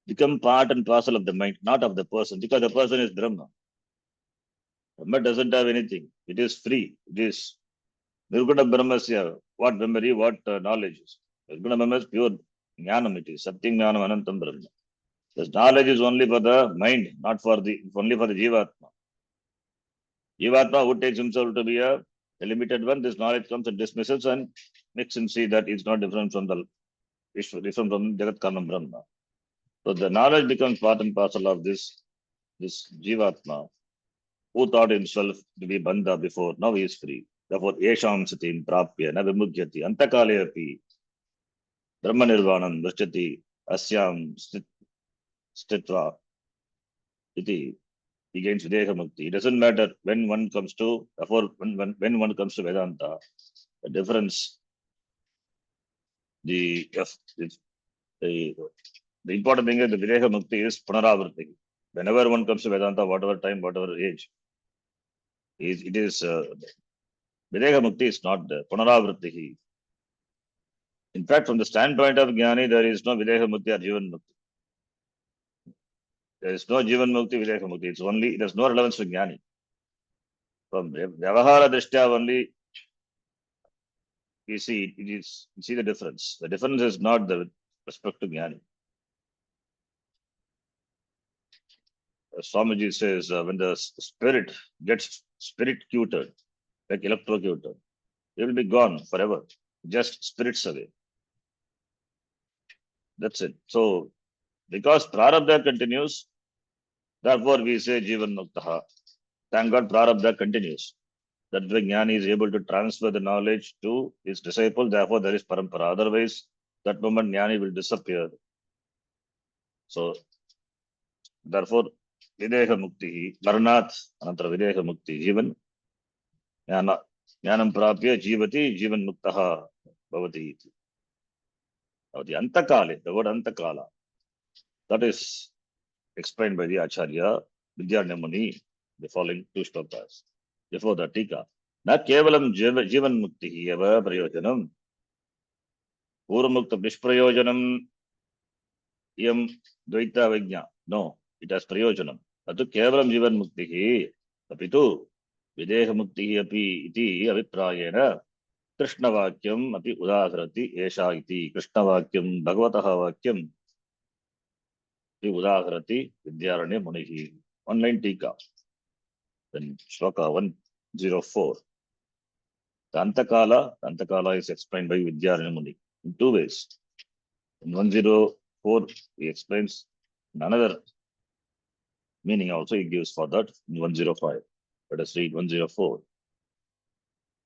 Become part and parcel of the mind, not of the person, because the person is Brahma. Brahma doesn't have anything. It is free. It is Nirguna Brahmasya. What memory, what knowledge is. Nirguna Brahma is pure jnanam. It is Satyam Jnanam Anantam Brahma. This knowledge is only for the mind, not for only for the Jivatma. Jivatma who takes himself to be a limited one, this knowledge comes and dismisses and makes him see that it's not different from the different from Jagat Karnam Brahma. So the knowledge becomes part and parcel of this Jivatma, who thought himself to be Bandha before, now he is free. Therefore, Yesham Satim Prapya, na Vimujyati, Antakale api, Brahma Nirvanam, Vrishati, Asyam, Stitva, Iti, he gains Videha Mukti. It doesn't matter when one comes to, therefore, when one comes to Vedanta, the difference, the, the, the important thing is the Videha Mukti is Punaravarti. Whenever one comes to Vedanta, whatever time, whatever age, It is Videha Mukti is not the Punaravritti. In fact, from the standpoint of Jnani, there is no Videha Mukti or Jivan Mukti. There is no Jivan Mukti, Videha Mukti. It's only, it has no relevance to Jnani. From Vyavahara Drishtya only, you see, you see the difference. The difference is not the respect to Jnani. Swamiji says, when the spirit gets spirit cuted, like electrocuted, it will be gone forever. Just spirits away. That's it. So, because Prarabdha continues, therefore we say Jivan Muktaha. Thank God Prarabdha continues. That the Jnani is able to transfer the knowledge to his disciple, therefore there is Parampara. Otherwise, that moment Jnani will disappear. So, therefore, Videha Mukti, Varnat, Anantara Videha Mukti, Jivan, Jnanam Prapya, Jivati, Jivan Muktaha, Bhavati. The Antakale, the word Antakala, that is explained by the Acharya Vidyaranya Muni, the following two shlokas. Before the Tika. Na kevalam Jivan Mukti eva prayojanam. Purmukta Nishprayojanam Yam Dvaita Vajna. No, it has prayojanam. Atu kevalam Jivan Mukti apitu Videha Mukti api iti aviprayena Krishna Vakyam api udaharati esha iti. Krishna Vakyam Bhagavataha Vakyam api udaharati Vidyaranya Munihi. Online Tika. Then Shloka 104. The Antakala is explained by Vidyaranya Muni in two ways. In 104, he explains another meaning also he gives for that in 105. Let us read 104.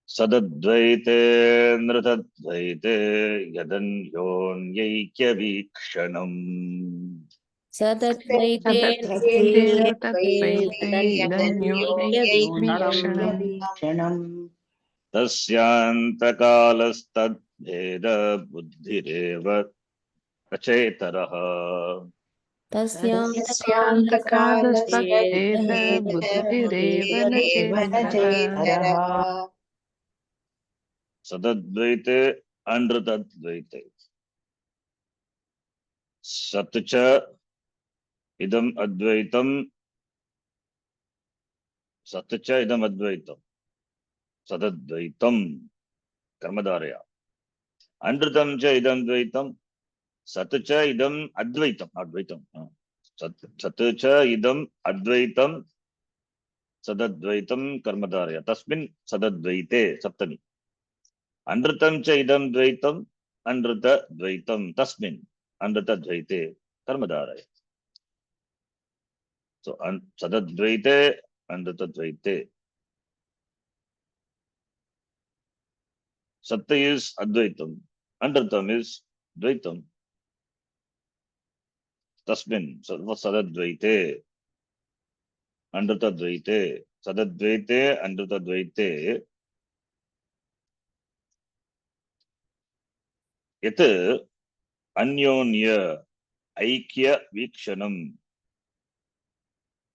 Sadadvaite nratadvaite yadan yonyaikyya vikshanam. सदद्वैते तदद्वैते नृतद्वैते यदन्यैक्यवीक्षणम् यदन्योन्यैक्यवीक्षणम् Tasyantakalastadbheda buddhireva Achetaraha. तस्यान्तकालस्य तस्यान्तकालस्तद्भेद भेदबुद्धिरेव बुद्धिरेव न न चेतरः चेतरः Sadadvaite Andratadvaite. Satcha idam advaitam. Satcha idam advaitam. Sadadvaitam. Karmadaraya. Andritam cha idam dvaitam. Satcha idam advaitam. Advaitam. Satcha idam advaitam. Sadadvaitam karmadaraya. Tasmin sadadvaite. Saptami. Andritam cha idam dvaitam. Andrita dvaitam. Tasmin. Andrita dvaite. Karmadaraya. So, Sadadvaite and Tadvaite. Satya is Advaitam. Andratam is Dvaitam. Tasmin. Sadadvaite. Andratadvaite. Sadadvaite. Andratadvaite. Yet Anyonya Aikya Vikshanam.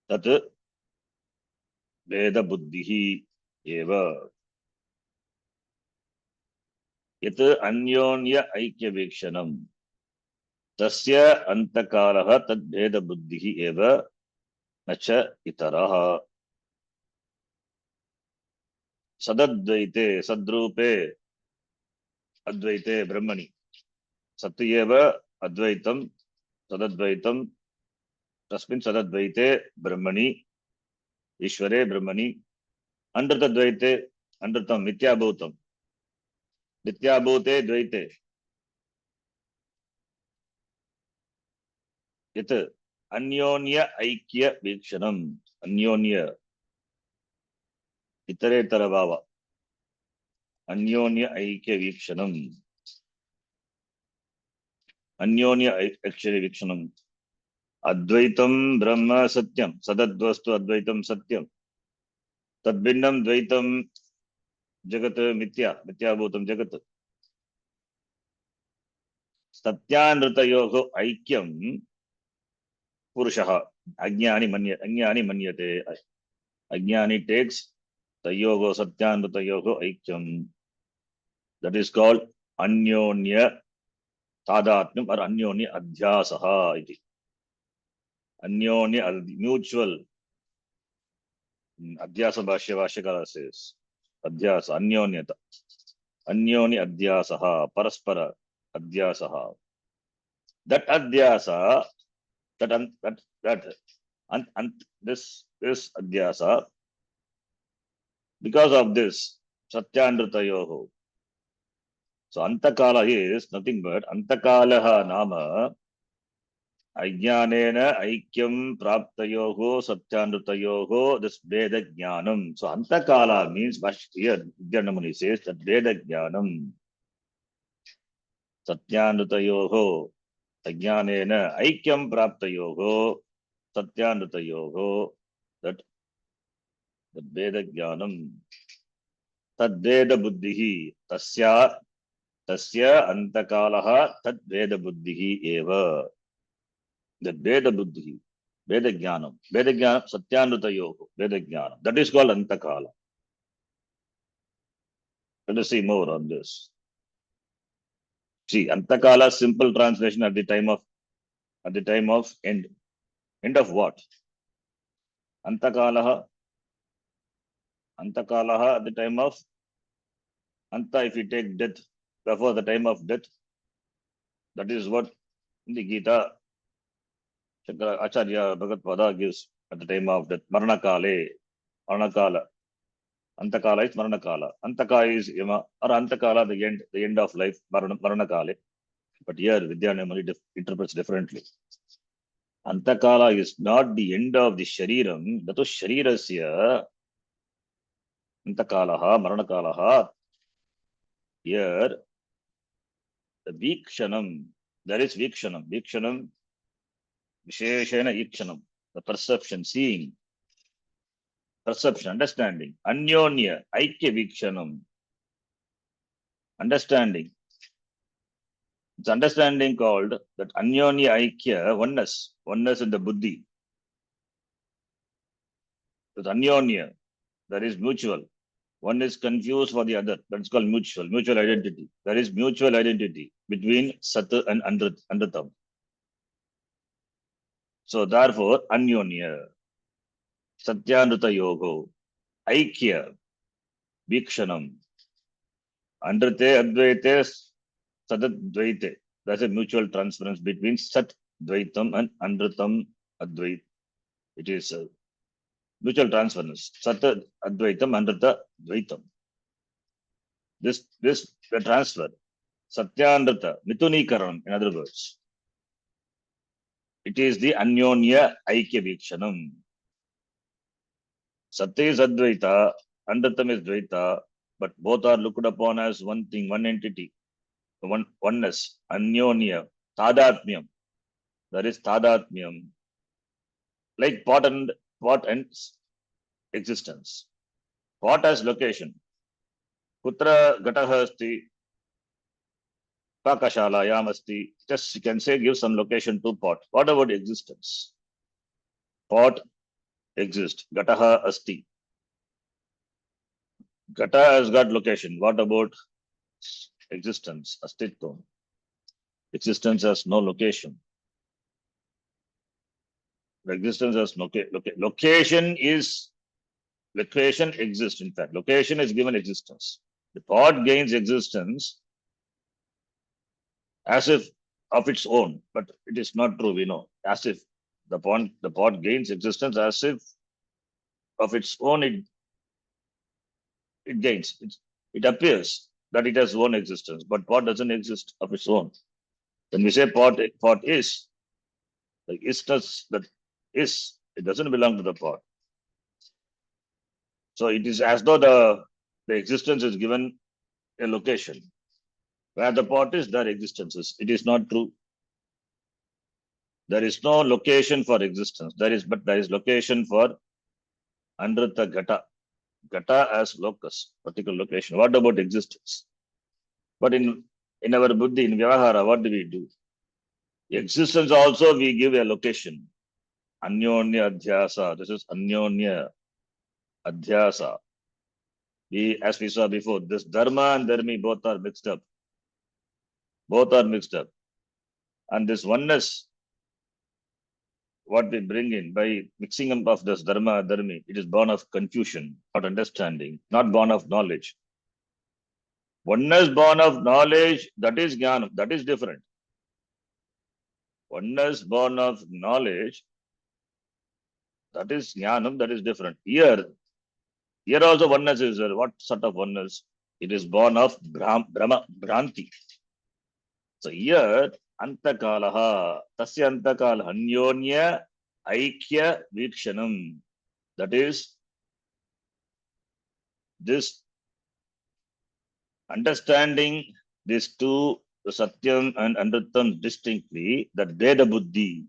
Tat Veda Buddhihi Eva. Yet Anyonya Aikya Vikshanam. Tasya Antakaraha Tad Veda Buddhihi Eva. Nacha Itaraha. Sadadvaite, Sadrupe, Advaite, Brahmani. Satyeva, Advaitam, Sadadvaitam, Tasmin Sadadvaite, Brahmani, Ishvare, Brahmani, Andratadvaite, Andratam, Mityabhutam, Mityabhute, Dvaite. Yet, Anyonya Aikya Vikshanam, Anyonya, Itare Tarabhava, Anyonya Aikya Vikshanam, Anyonya Aikya Vikshanam. Advaitam Brahma Satyam, Sadadvastu Advaitam Satyam, Tadbindam Dvaitam Jagat Mityabhutam Jagat. Satyanritayoho Aikyam Purushaha. Ajnani Manyate. Ajnani takes Tayogo Satyanrutayogo Aikyam. That is called Anyonya Tadatmyam or Anyonya Adhyasaha. Anyonya mutual. Adhyasa Bhashyakara says. Adhyasa, Anyonyata. Anyoni Adhyasaha, Paraspara Adhyasaha. That Adhyasa, this Adhyasa, because of this, Satyandritayoho. So Antakala is nothing but Antakalaha Nama Ajnanena Aikyam Praptayoho Satyandritayoho, this Veda Jnanam. So Antakala means here Vidyanamuni says that Veda Jnanam Satyandritayoho Ajnanena Aikyam Praptayoho Satyandritayoho, that Veda Jnanam Tad Veda Buddhihi Tasya Antakalaha Tad Veda Buddhihi Eva. The Veda Buddhi, Veda Jnanam, Satyanrutayoho, Veda Jnanam. That is called Antakala. Let us see more on this. See, Antakala, simple translation at the time of end. End of what? Antakalaha at the time of Anta, if you take death, before the time of death, that is what in the Gita, Acharya Bhagat Pada gives at the time of death. Maranakale, Maranakala. Antakala is Maranakala. Antaka is Yama, or Antakala, the end of life, Maranakale. But here Vidyanamani interprets differently. Antakala is not the end of the Shariram, that was Sharirasya. Antakalaha, Maranakalaha. Here, the Vikshanam, there is Vikshanam. Vikshanam, Visheshena Ikshanam, the perception, seeing, perception, understanding. Anyonya, Aikya Vikshanam, understanding. It's understanding called that Anyonya Aikya, oneness in the Buddhi. With Anyonya, there is mutual. One is confused for the other. That's called mutual identity. There is mutual identity between Sat and Anratam. So therefore, Anyonya, Satyanrita Yogo, Aikya, Vikshanam, Andrate, Advaite, Sadadvaite. That's a mutual transference between Sat Dvaitam and Andratam Advait. It is a mutual transference. Sat Advaitam, Andrata Dvaitam. This the transfer. Satyandrata, Mithunikaram, in other words. It is the Anyonya Aikya Vikshanam. Satya is Advaita, Andratam is Dvaita, but both are looked upon as one thing, one entity, oneness, Anyonya, Tadatmyam. There is Tadatmyam. Like pot and existence. Pot has location. Kutra Gataha Asti, Pakashala Yamasti. Just you can say give some location to pot. What about existence? Pot exists. Gataha Asti. Gata has got location. What about existence? Astitvam. Existence has no location. The existence has no location exists. In fact, location is given existence. The pot gains existence as if of its own, but it is not true. We know as if the pot gains existence as if of its own. It gains. It appears that it has own existence, but pot doesn't exist of its own. When we say pot is, the isness that is, it doesn't belong to the pot. So it is as though the existence is given a location. Where the pot is, there existence is. It is not true. There is no location for existence. There is location for Andrata Gata. Gata as locus, particular location. What about existence? But in our buddhi, in Vyavahara, what do we do? Existence also we give a location. Anyonya Adhyasa. This is Anyonya Adhyasa. As we saw before, this dharma and dharmi both are mixed up. Both are mixed up. And this oneness, what we bring in by mixing up of this dharma and dharmi, it is born of confusion, not understanding, not born of knowledge. Oneness born of knowledge, that is jnanam, that is different. Oneness born of knowledge, that is jnanam, that is different. Here also oneness is there. What sort of oneness? It is born of Brahma, Bhranti. So here, Antakalaha, Tasya Antakala, Anyonya, Aikya, Vikshanam. That is, this understanding these two, Satyam and Anrutam distinctly, that Veda Buddhi,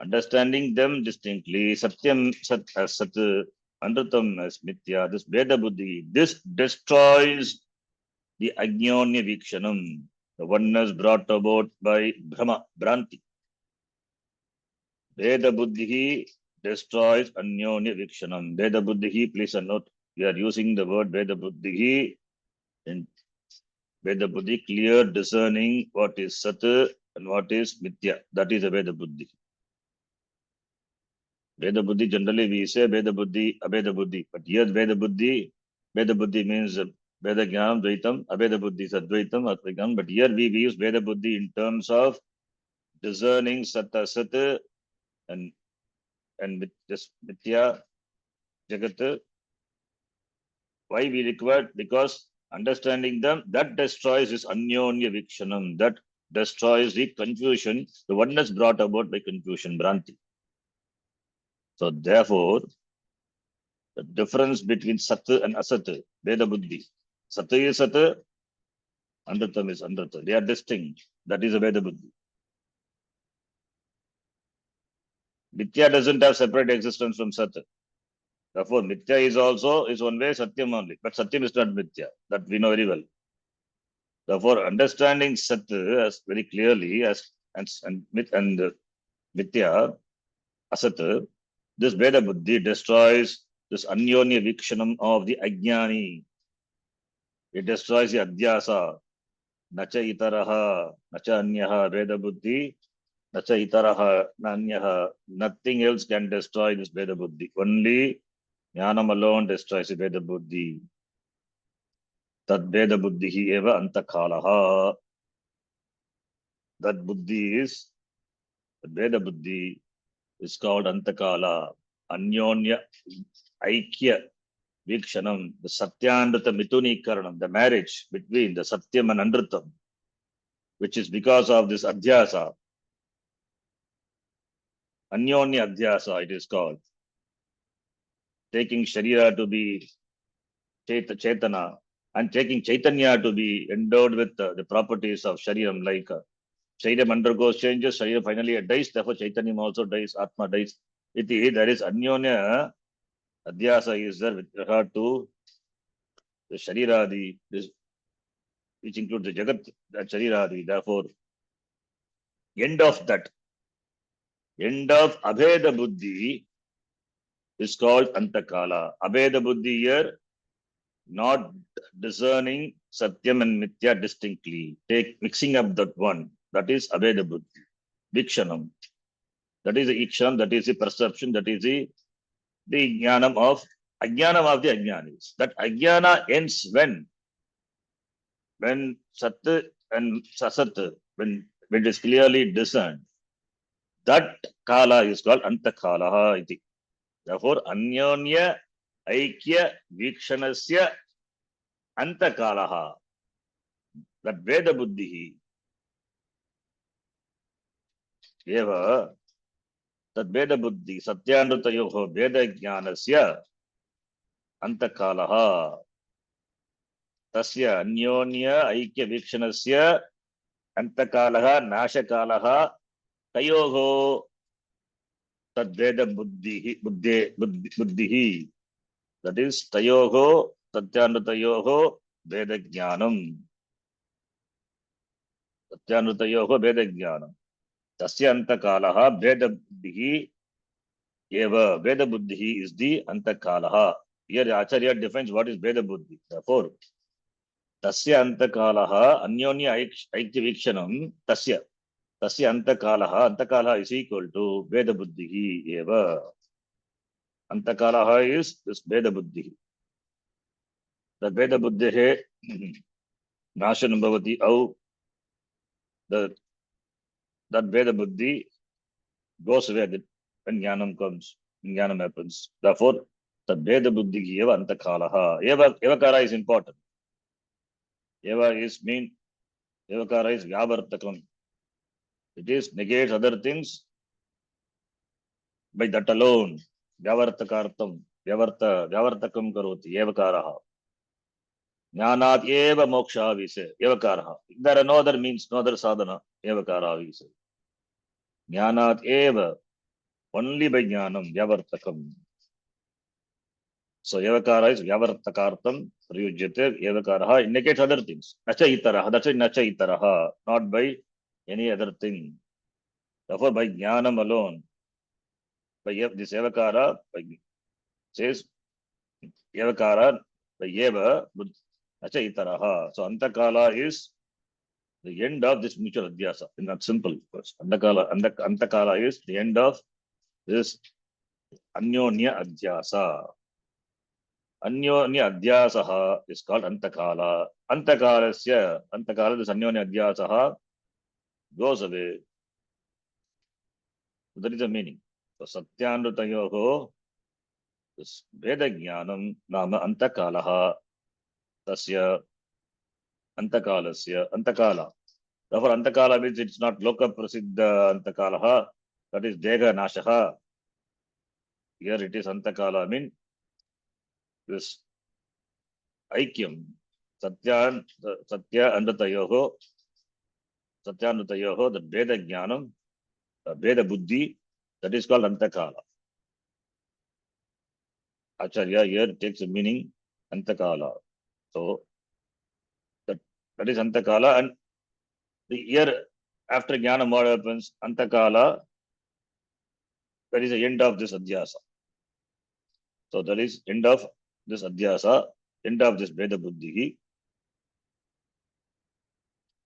understanding them distinctly, Satyam as Sat, Anrutam as Mithya, this Veda Buddhi, this destroys the Agnonya Vikshanam, the oneness brought about by Brahma, Bhranti. Veda Buddhi destroys Anyonya Vikshanam. Veda Buddhi, please note, we are using the word Veda Buddhi in Veda Buddhi, clear discerning what is Sat and what is Mithya. That is a Veda Buddhi. Veda Buddhi, generally we say Veda Buddhi, Abeda Buddhi. But here Veda Buddhi means Veda Jnanam, Dvaitam, Abeda Buddhi is Advaitam, Advaitam. But here we use Veda Buddhi in terms of discerning Sat, Asat, and with this Mithya, Jagat. Why we require? Because understanding them, that destroys this Anyonya Vikshanam, that destroys the confusion, the oneness brought about by confusion, Bhranti. So therefore, the difference between Sat and Asat, Veda Buddhi. Sat is Sat, Anrutam is Anrutam. They are distinct. That is a Veda Buddhi. Mithya doesn't have separate existence from Sat. Therefore, Mithya is also is one way Satyam only. But Satyam is not Mithya. That we know very well. Therefore, understanding Sat as very clearly as and Mithya, Asat, this Veda Buddhi destroys this Anyonya Vikshanam of the Ajnani. It destroys the Adhyasa. Nacha Itaraha, Nacha Anyaha, Veda Buddhi, Nacha Itaraha, Nanyaha. Nothing else can destroy this Veda Buddhi. Only Jnanam alone destroys the Veda Buddhi. Tad Veda Buddhi eva Antakalaha. That Buddhi is, the Veda Buddhi is called Antakala, Anyonya, Aikya, Vikshanam, the Satyanrata Mituni-karanam, the marriage between the Satyam and Anrutam, which is because of this Adhyasa. Anyonya Adhyasa, it is called. Taking Sharira to be Chaitana and taking Chaitanya to be endowed with the properties of Shariram, like Shariram undergoes changes, Shariram finally dies, therefore Chaitanyam also dies, Atma dies. There is Anyonya Adhyasa is there with regard to the Shariradi, which includes the Jagat, that Shariradi. Therefore, end of Abheda Buddhi is called Antakala. Abheda Buddhi here, not discerning Satyam and Mithya distinctly. Mixing up that one. That is Abheda Buddhi. Vikshanam. That is the Ikshanam, that is the perception, that is the Jnanam of Ajnanam of the Ajnanis. That Ajnana ends when Sat and Sasat, when it is clearly discerned. That Kala is called Antakalaha iti. Therefore, Anyonya Aikya Vikshanasya Antakalaha. That Veda Buddhi eva, that Veda Buddhi, Satyanrutayoho Veda Jnanasya Antakalaha. Tasya Anyonya Aikya Vikshanasya Antakalaha Nashakalaha Tayoho Tad Veda Buddhi. That is Tayoho Satyanrutayoho Veda Jnanam. Satyanrutayoho Veda Jnanam. Tasya Antakalaha Veda Buddhi eva. Veda Buddhi is the Antakalaha. here Acharya defines what is Veda Buddhi. Therefore, Tasya Antakalaha Anyonya Aiktivikshanam Tasya. Tasya Antakalaha is equal to Veda Buddhi eva. Antakalaha is this Veda Buddhi. The Veda Buddhi Nashanam Bhavati Au. That Veda Buddhi goes away when Jnanam comes, when Jnanam happens. Therefore, the Veda Buddhi eva Antakalaha. Evakara is important. Eva is mean, Evakara is Vyavartakam. It is negates other things by that alone. Vyavartakartam, Vyavartakam karoti, Evakaraha. Jnanat eva moksha vise, Evakaraha. There are no other means, no other sadhana, Evakara vise. Jnanat eva, only by Jnanam, Vyavartakam. So Evakara is Vyavartakartam, Priyujyate, Evakaraha, indicates other things. Nacha itaraha, that's why Nacha itaraha, not by any other thing. Therefore, by Jnanam alone, by this Evakara, by, says Evakara, by Eva, Nacha itaraha. So Antakala is the end of this mutual adhyasa. It's not simple. Antakala is the end of this Anyonya adhyasa. Anyonya adhyasaha is called Antakala. Antakala, this Anyonya adhyasaha goes away. That is the meaning. So Satyanrutayoho, this Veda Jnanam Nama Antakalaha, Tasya Antakalasya Antakala. Therefore, Antakala means it's not Loka Prasiddha Antakalaha, that is Dega Nashaha. Here it is Antakala, mean this Aikyam, Satya Anrutayoho, the Veda Jnanam, the Veda Buddhi, that is called Antakala. Acharya here takes the meaning Antakala. So that is Antakala, and the year after Jnanam, what happens? Antakala, that is the end of this adhyasa. So that is end of this adhyasa, end of this Veda Buddhi.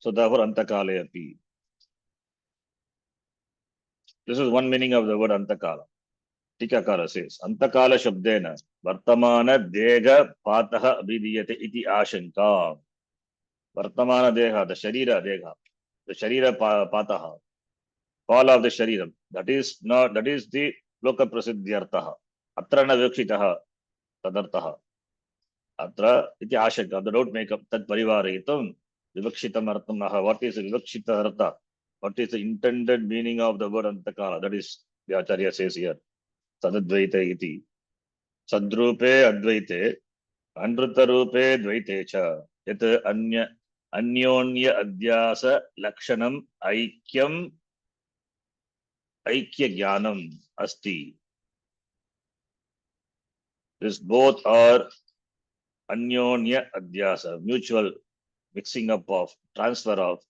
So therefore Antakale api. This is one meaning of the word Antakala. Tikakara says, Antakala Shabdena, Vartamana Dega Pataha Abhidiyate iti Ashanka. Vartamana Deha, the Sharira Deha, the Sharira Pataha, fall of the Shariram. That is the Loka Prasiddhyartaha. Atrana Vikshitaha, Tadartaha. Atra iti Ashanka, the don't make up Tad Parivaritam, Vivakshitam Artam Naha. What is the Vivakshita Artha? What is the intended meaning of the word Antakala? That is the Acharya says here. Sadadvaita iti. Sadrupe Advaite, Anrutarupe Dvaite cha. Yat Anyonya Adhyasa Lakshanam Aikyam Aikya Jnanam Asti. This both are Anyonya Adhyasa, mutual mixing up of, transfer of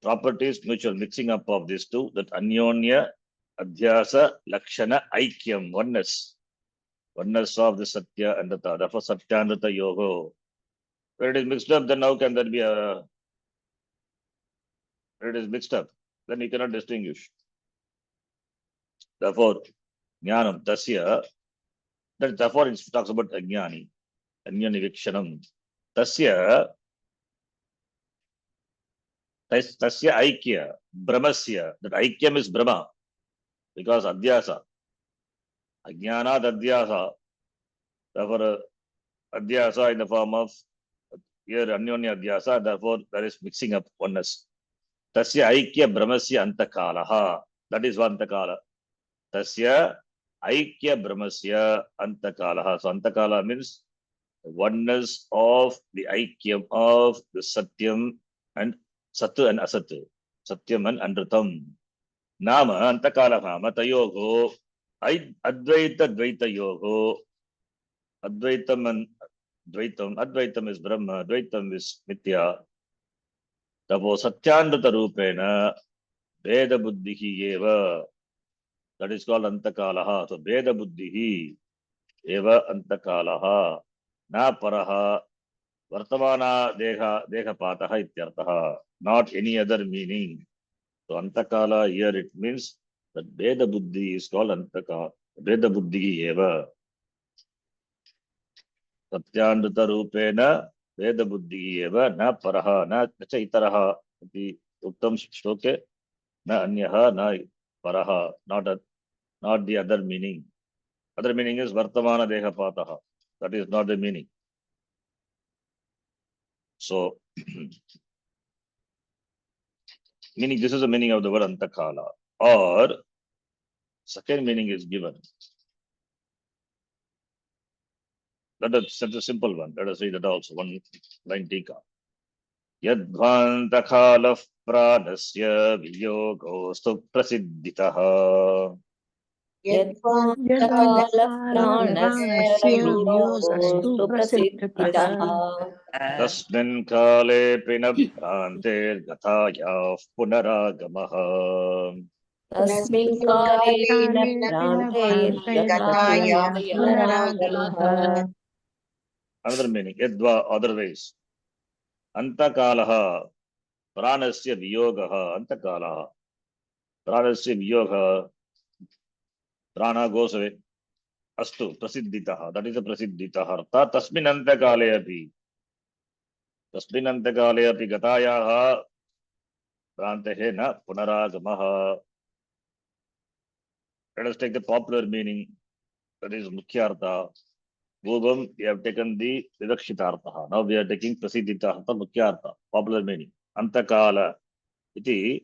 properties, mutual mixing up of these two, that Anyonya Adhyasa Lakshana Aikyam, oneness of the Satya and the Tha. Therefore, Satya and the Yogo. When it is mixed up, then how can there be when it is mixed up, then you cannot distinguish. Therefore, Jnanam Tasya, therefore it talks about Ajnani, Ajnani Vikshanam. Tasya Aikya, Brahmasya, that Aikyam is Brahma, because Adhyasa, Ajnanat Adhyasa, therefore Adhyasa in the form of here Anyonya Adhyasa, therefore there is mixing up oneness. Tasya Aikya Brahmasya Antakalaha, that is Antakala. Tasya Aikya Brahmasya Antakalaha. So Antakala means the oneness of the Aikyam of the Satyam and Sat and Asat, Satyam and Anrutam. Nama Antakala Nama Tayogo, Advaita Dvaita Yogo, Advaitam and Dvaitam. Advaitam is Brahma, Dvaitam is Mithya. Therefore, Satyandata Rupena, Veda Buddhihi Eva. That is called Antakalaha. So Veda Buddhihi eva antakalaha na paraha vartamana dehapataha ityartha, not any other meaning. So antakala here it means that Veda Buddhi is called antaka. Veda Buddhi eva Satyandrita Rupena Veda Buddhi eva na paraha na cha itaraha iti uktam shloke na anyaha na paraha, not the other meaning. Other meaning is Vartamana Dehapataha. That is not the meaning. So, meaning this is the meaning of the word Antakala. Or, second meaning is given. That is such a simple one. Let us read that also. One line tika. Yadvantakala pranasya viyogostu prasiddhitaha. यद्वान्तकालप्राणस्य यद्वान्तकालप्राणस्य वियोगस्तु वियोगोऽस्तु प्रसिद्धतः प्रसिद्धितः Tasmin kale pina bhranter gathayah punaragamaha. तस्मिन् तस्मिन् काले न काले न भ्रान्तेर्गताय भ्रान्तैर्गताय पुनरागमः पुनरागमः. Another meaning, Yadva, otherwise. Antakalaha, pranasya viyogaha, antakalaha. Pranasya viyogaha, prana goes away. Astu, prasiddhitaha. That is a prasiddhitaha. Artha, tasmin antakale api. Tasmin antakale api gatayaha, prantehe na punaragamaha. Let us take the popular meaning. That is Mukhyartha. Bhubam, we have taken the Vidakshitartha. Now we are taking Prasiddhita, Mukhyartha, popular meaning. Antakala, iti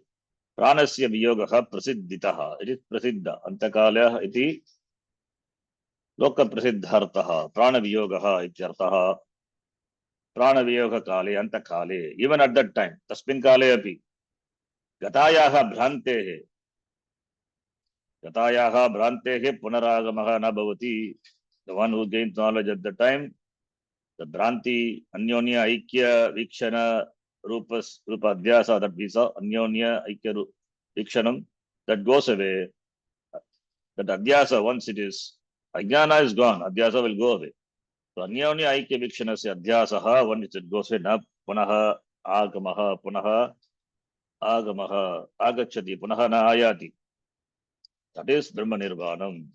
Pranasya Viyogaha Prasiddhitaha. It is Prasiddha. Antakala, iti Loka Prasiddhartaha. Prana Viyogaha, ityartaha. Prana Viyoga Kale, Antakale. Even at that time, Tasmin Kale api. Gatayaha Bhrantehe. Gatayaha Bhrantehe Punaragamaha na bhavati. The one who gains knowledge at the time, the Bhranti, Anyonya, Aikya, Vikshana, Rupa Adhyasa, that we saw, Anyonya, Aikya, Vikshanam, that goes away. That Adhyasa, once it is, Ajnana is gone, Adhyasa will go away. So Anyonya, Aikya, Vikshanasya, Adhyasaha, once it goes away, na Punaha, Agamaha, Punaha, Agamaha, Agachati, Punaha na Ayati. That is Brahma Nirvanam.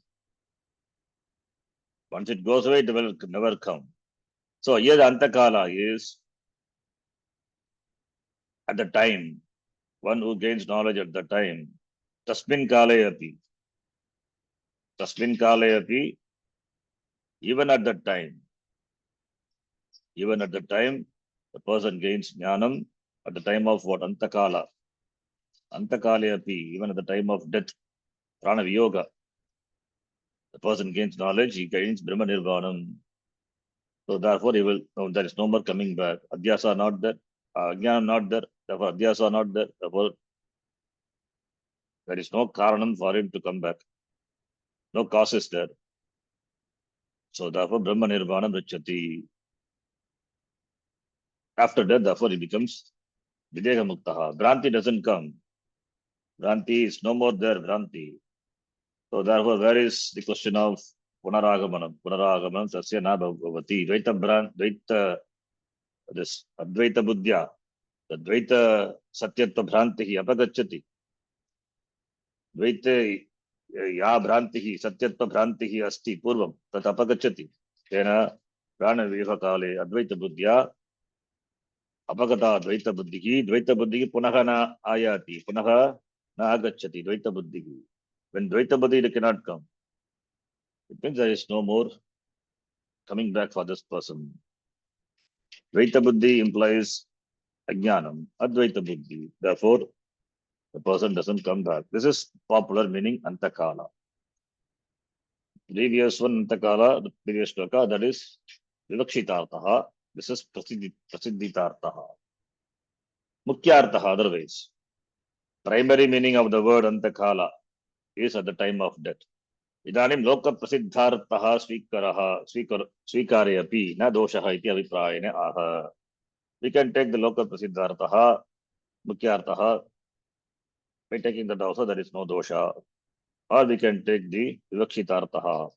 Once it goes away, it will never come. So here the Antakala is at the time, one who gains knowledge at the time, Tasmin Kale api. Tasmin Kale api, even at that time, the person gains jnanam at the time of what? Antakala. Antakale api, even at the time of death, prana viyoga. The person gains knowledge, he gains Brahma Nirvanam. So therefore, there is no more coming back. Adhyasa not there, Jnanam not there, therefore Adhyasa not there, therefore there is no karanam for him to come back. No cause is there. So therefore, Brahma Nirvanam Richati. After that, therefore, he becomes Videha Muktaha. Bhranti doesn't come. Bhranti is no more there, Bhranti. So therefore, where is the question of Punaragamanam? Punaragamanam Sasya Na Bhavati. Dvaita, this Advaita Buddhya, the Dvaita Satyatva Bhrantihi Apagachati. Dvaita Ya Bhrantihi Satyatva Bhrantihi Asti Purvam Tat Apagachati. Tena Prana Viha Kale Advaita Buddhya Apagata Dvaita Buddhiki Punaha na Ayati. Punaha na Agachati Dvaita Buddhiki. When Dvaita Buddhi cannot come, it means there is no more coming back for this person. Dvaita Buddhi implies Ajnanam, Advaita Buddhi. Therefore, the person doesn't come back. This is popular meaning Antakala. Previous one Antakala, the previous sloka, that is Vivakshitartaha. This is Prasiddhitartaha. Mukyartaha, otherwise. Primary meaning of the word Antakala is at the time of death. इदानीं लोकप्रसिद्धार्थः स्वीकारे अपि न दोषः इति अभिप्रायेण आह. We can take the लोकप्रसिद्धार्थः मुख्यार्थः. By taking that also there is no dosha. Or we can take the vivakshitartha.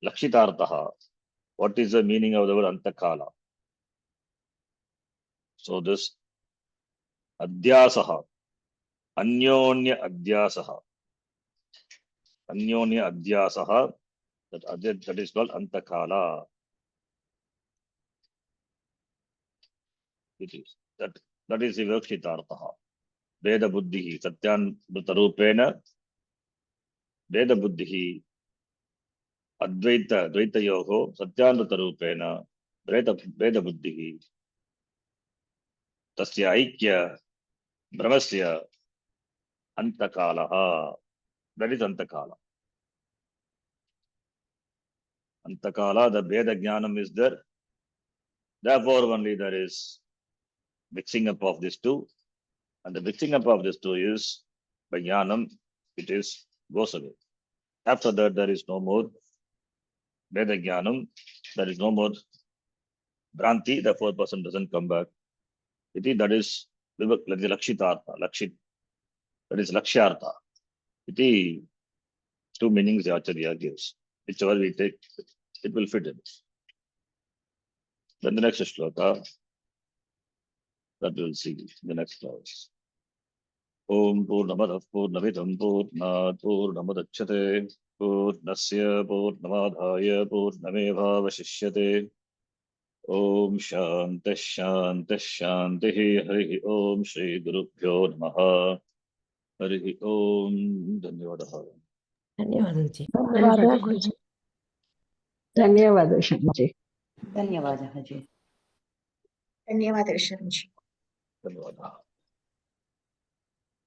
Lakshitartha. What is the meaning of the word Antakala? So this Adhyasaha, Anyonya Adhyasaha, Anyonya Adhyasaha, that is called Antakala. It is. That is Vivakshitartha. Veda Buddhihi, Satyan Rutarupena, Veda Buddhihi, Advaita, Dvaita Yoho, Satyan Rutarupena, Veda Buddhihi, Tasya Aikya, Brahmasya, Antakalaha. That is Antakala. Antakala, the Veda Jnanam is there. Therefore, only there is mixing up of these two. And the mixing up of these two is by Jnanam, it is goes away. After that, there is no more Veda Jnanam, there is no more Bhranti, the fourth person doesn't come back. That is Lakshitartha, Lakshit, that is Lakshyartha. Two meanings the Acharya gives. Whichever we take, it will fit in. Then the next shloka, that we'll see in the next class. Om Purnamadav Purnamidam Purnat Purnamudachyate Purnasya Purnamadhaya Purnameva Vashishyate. Om Shanti Shanti Shanti Hari Om Shri Gurubhyo Namaha Hari Om Dhanyavadaha. ಧನ್ಯವಾದಗಳು G. ಧನ್ಯವಾದ ಗುರುಜಿ. ಧನ್ಯವಾದ ಶಂಕರಜಿ. ಧನ್ಯವಾದ ಅಜಯ್. ಧನ್ಯವಾದ ಶರಣಜಿ. Dhanyavadaha.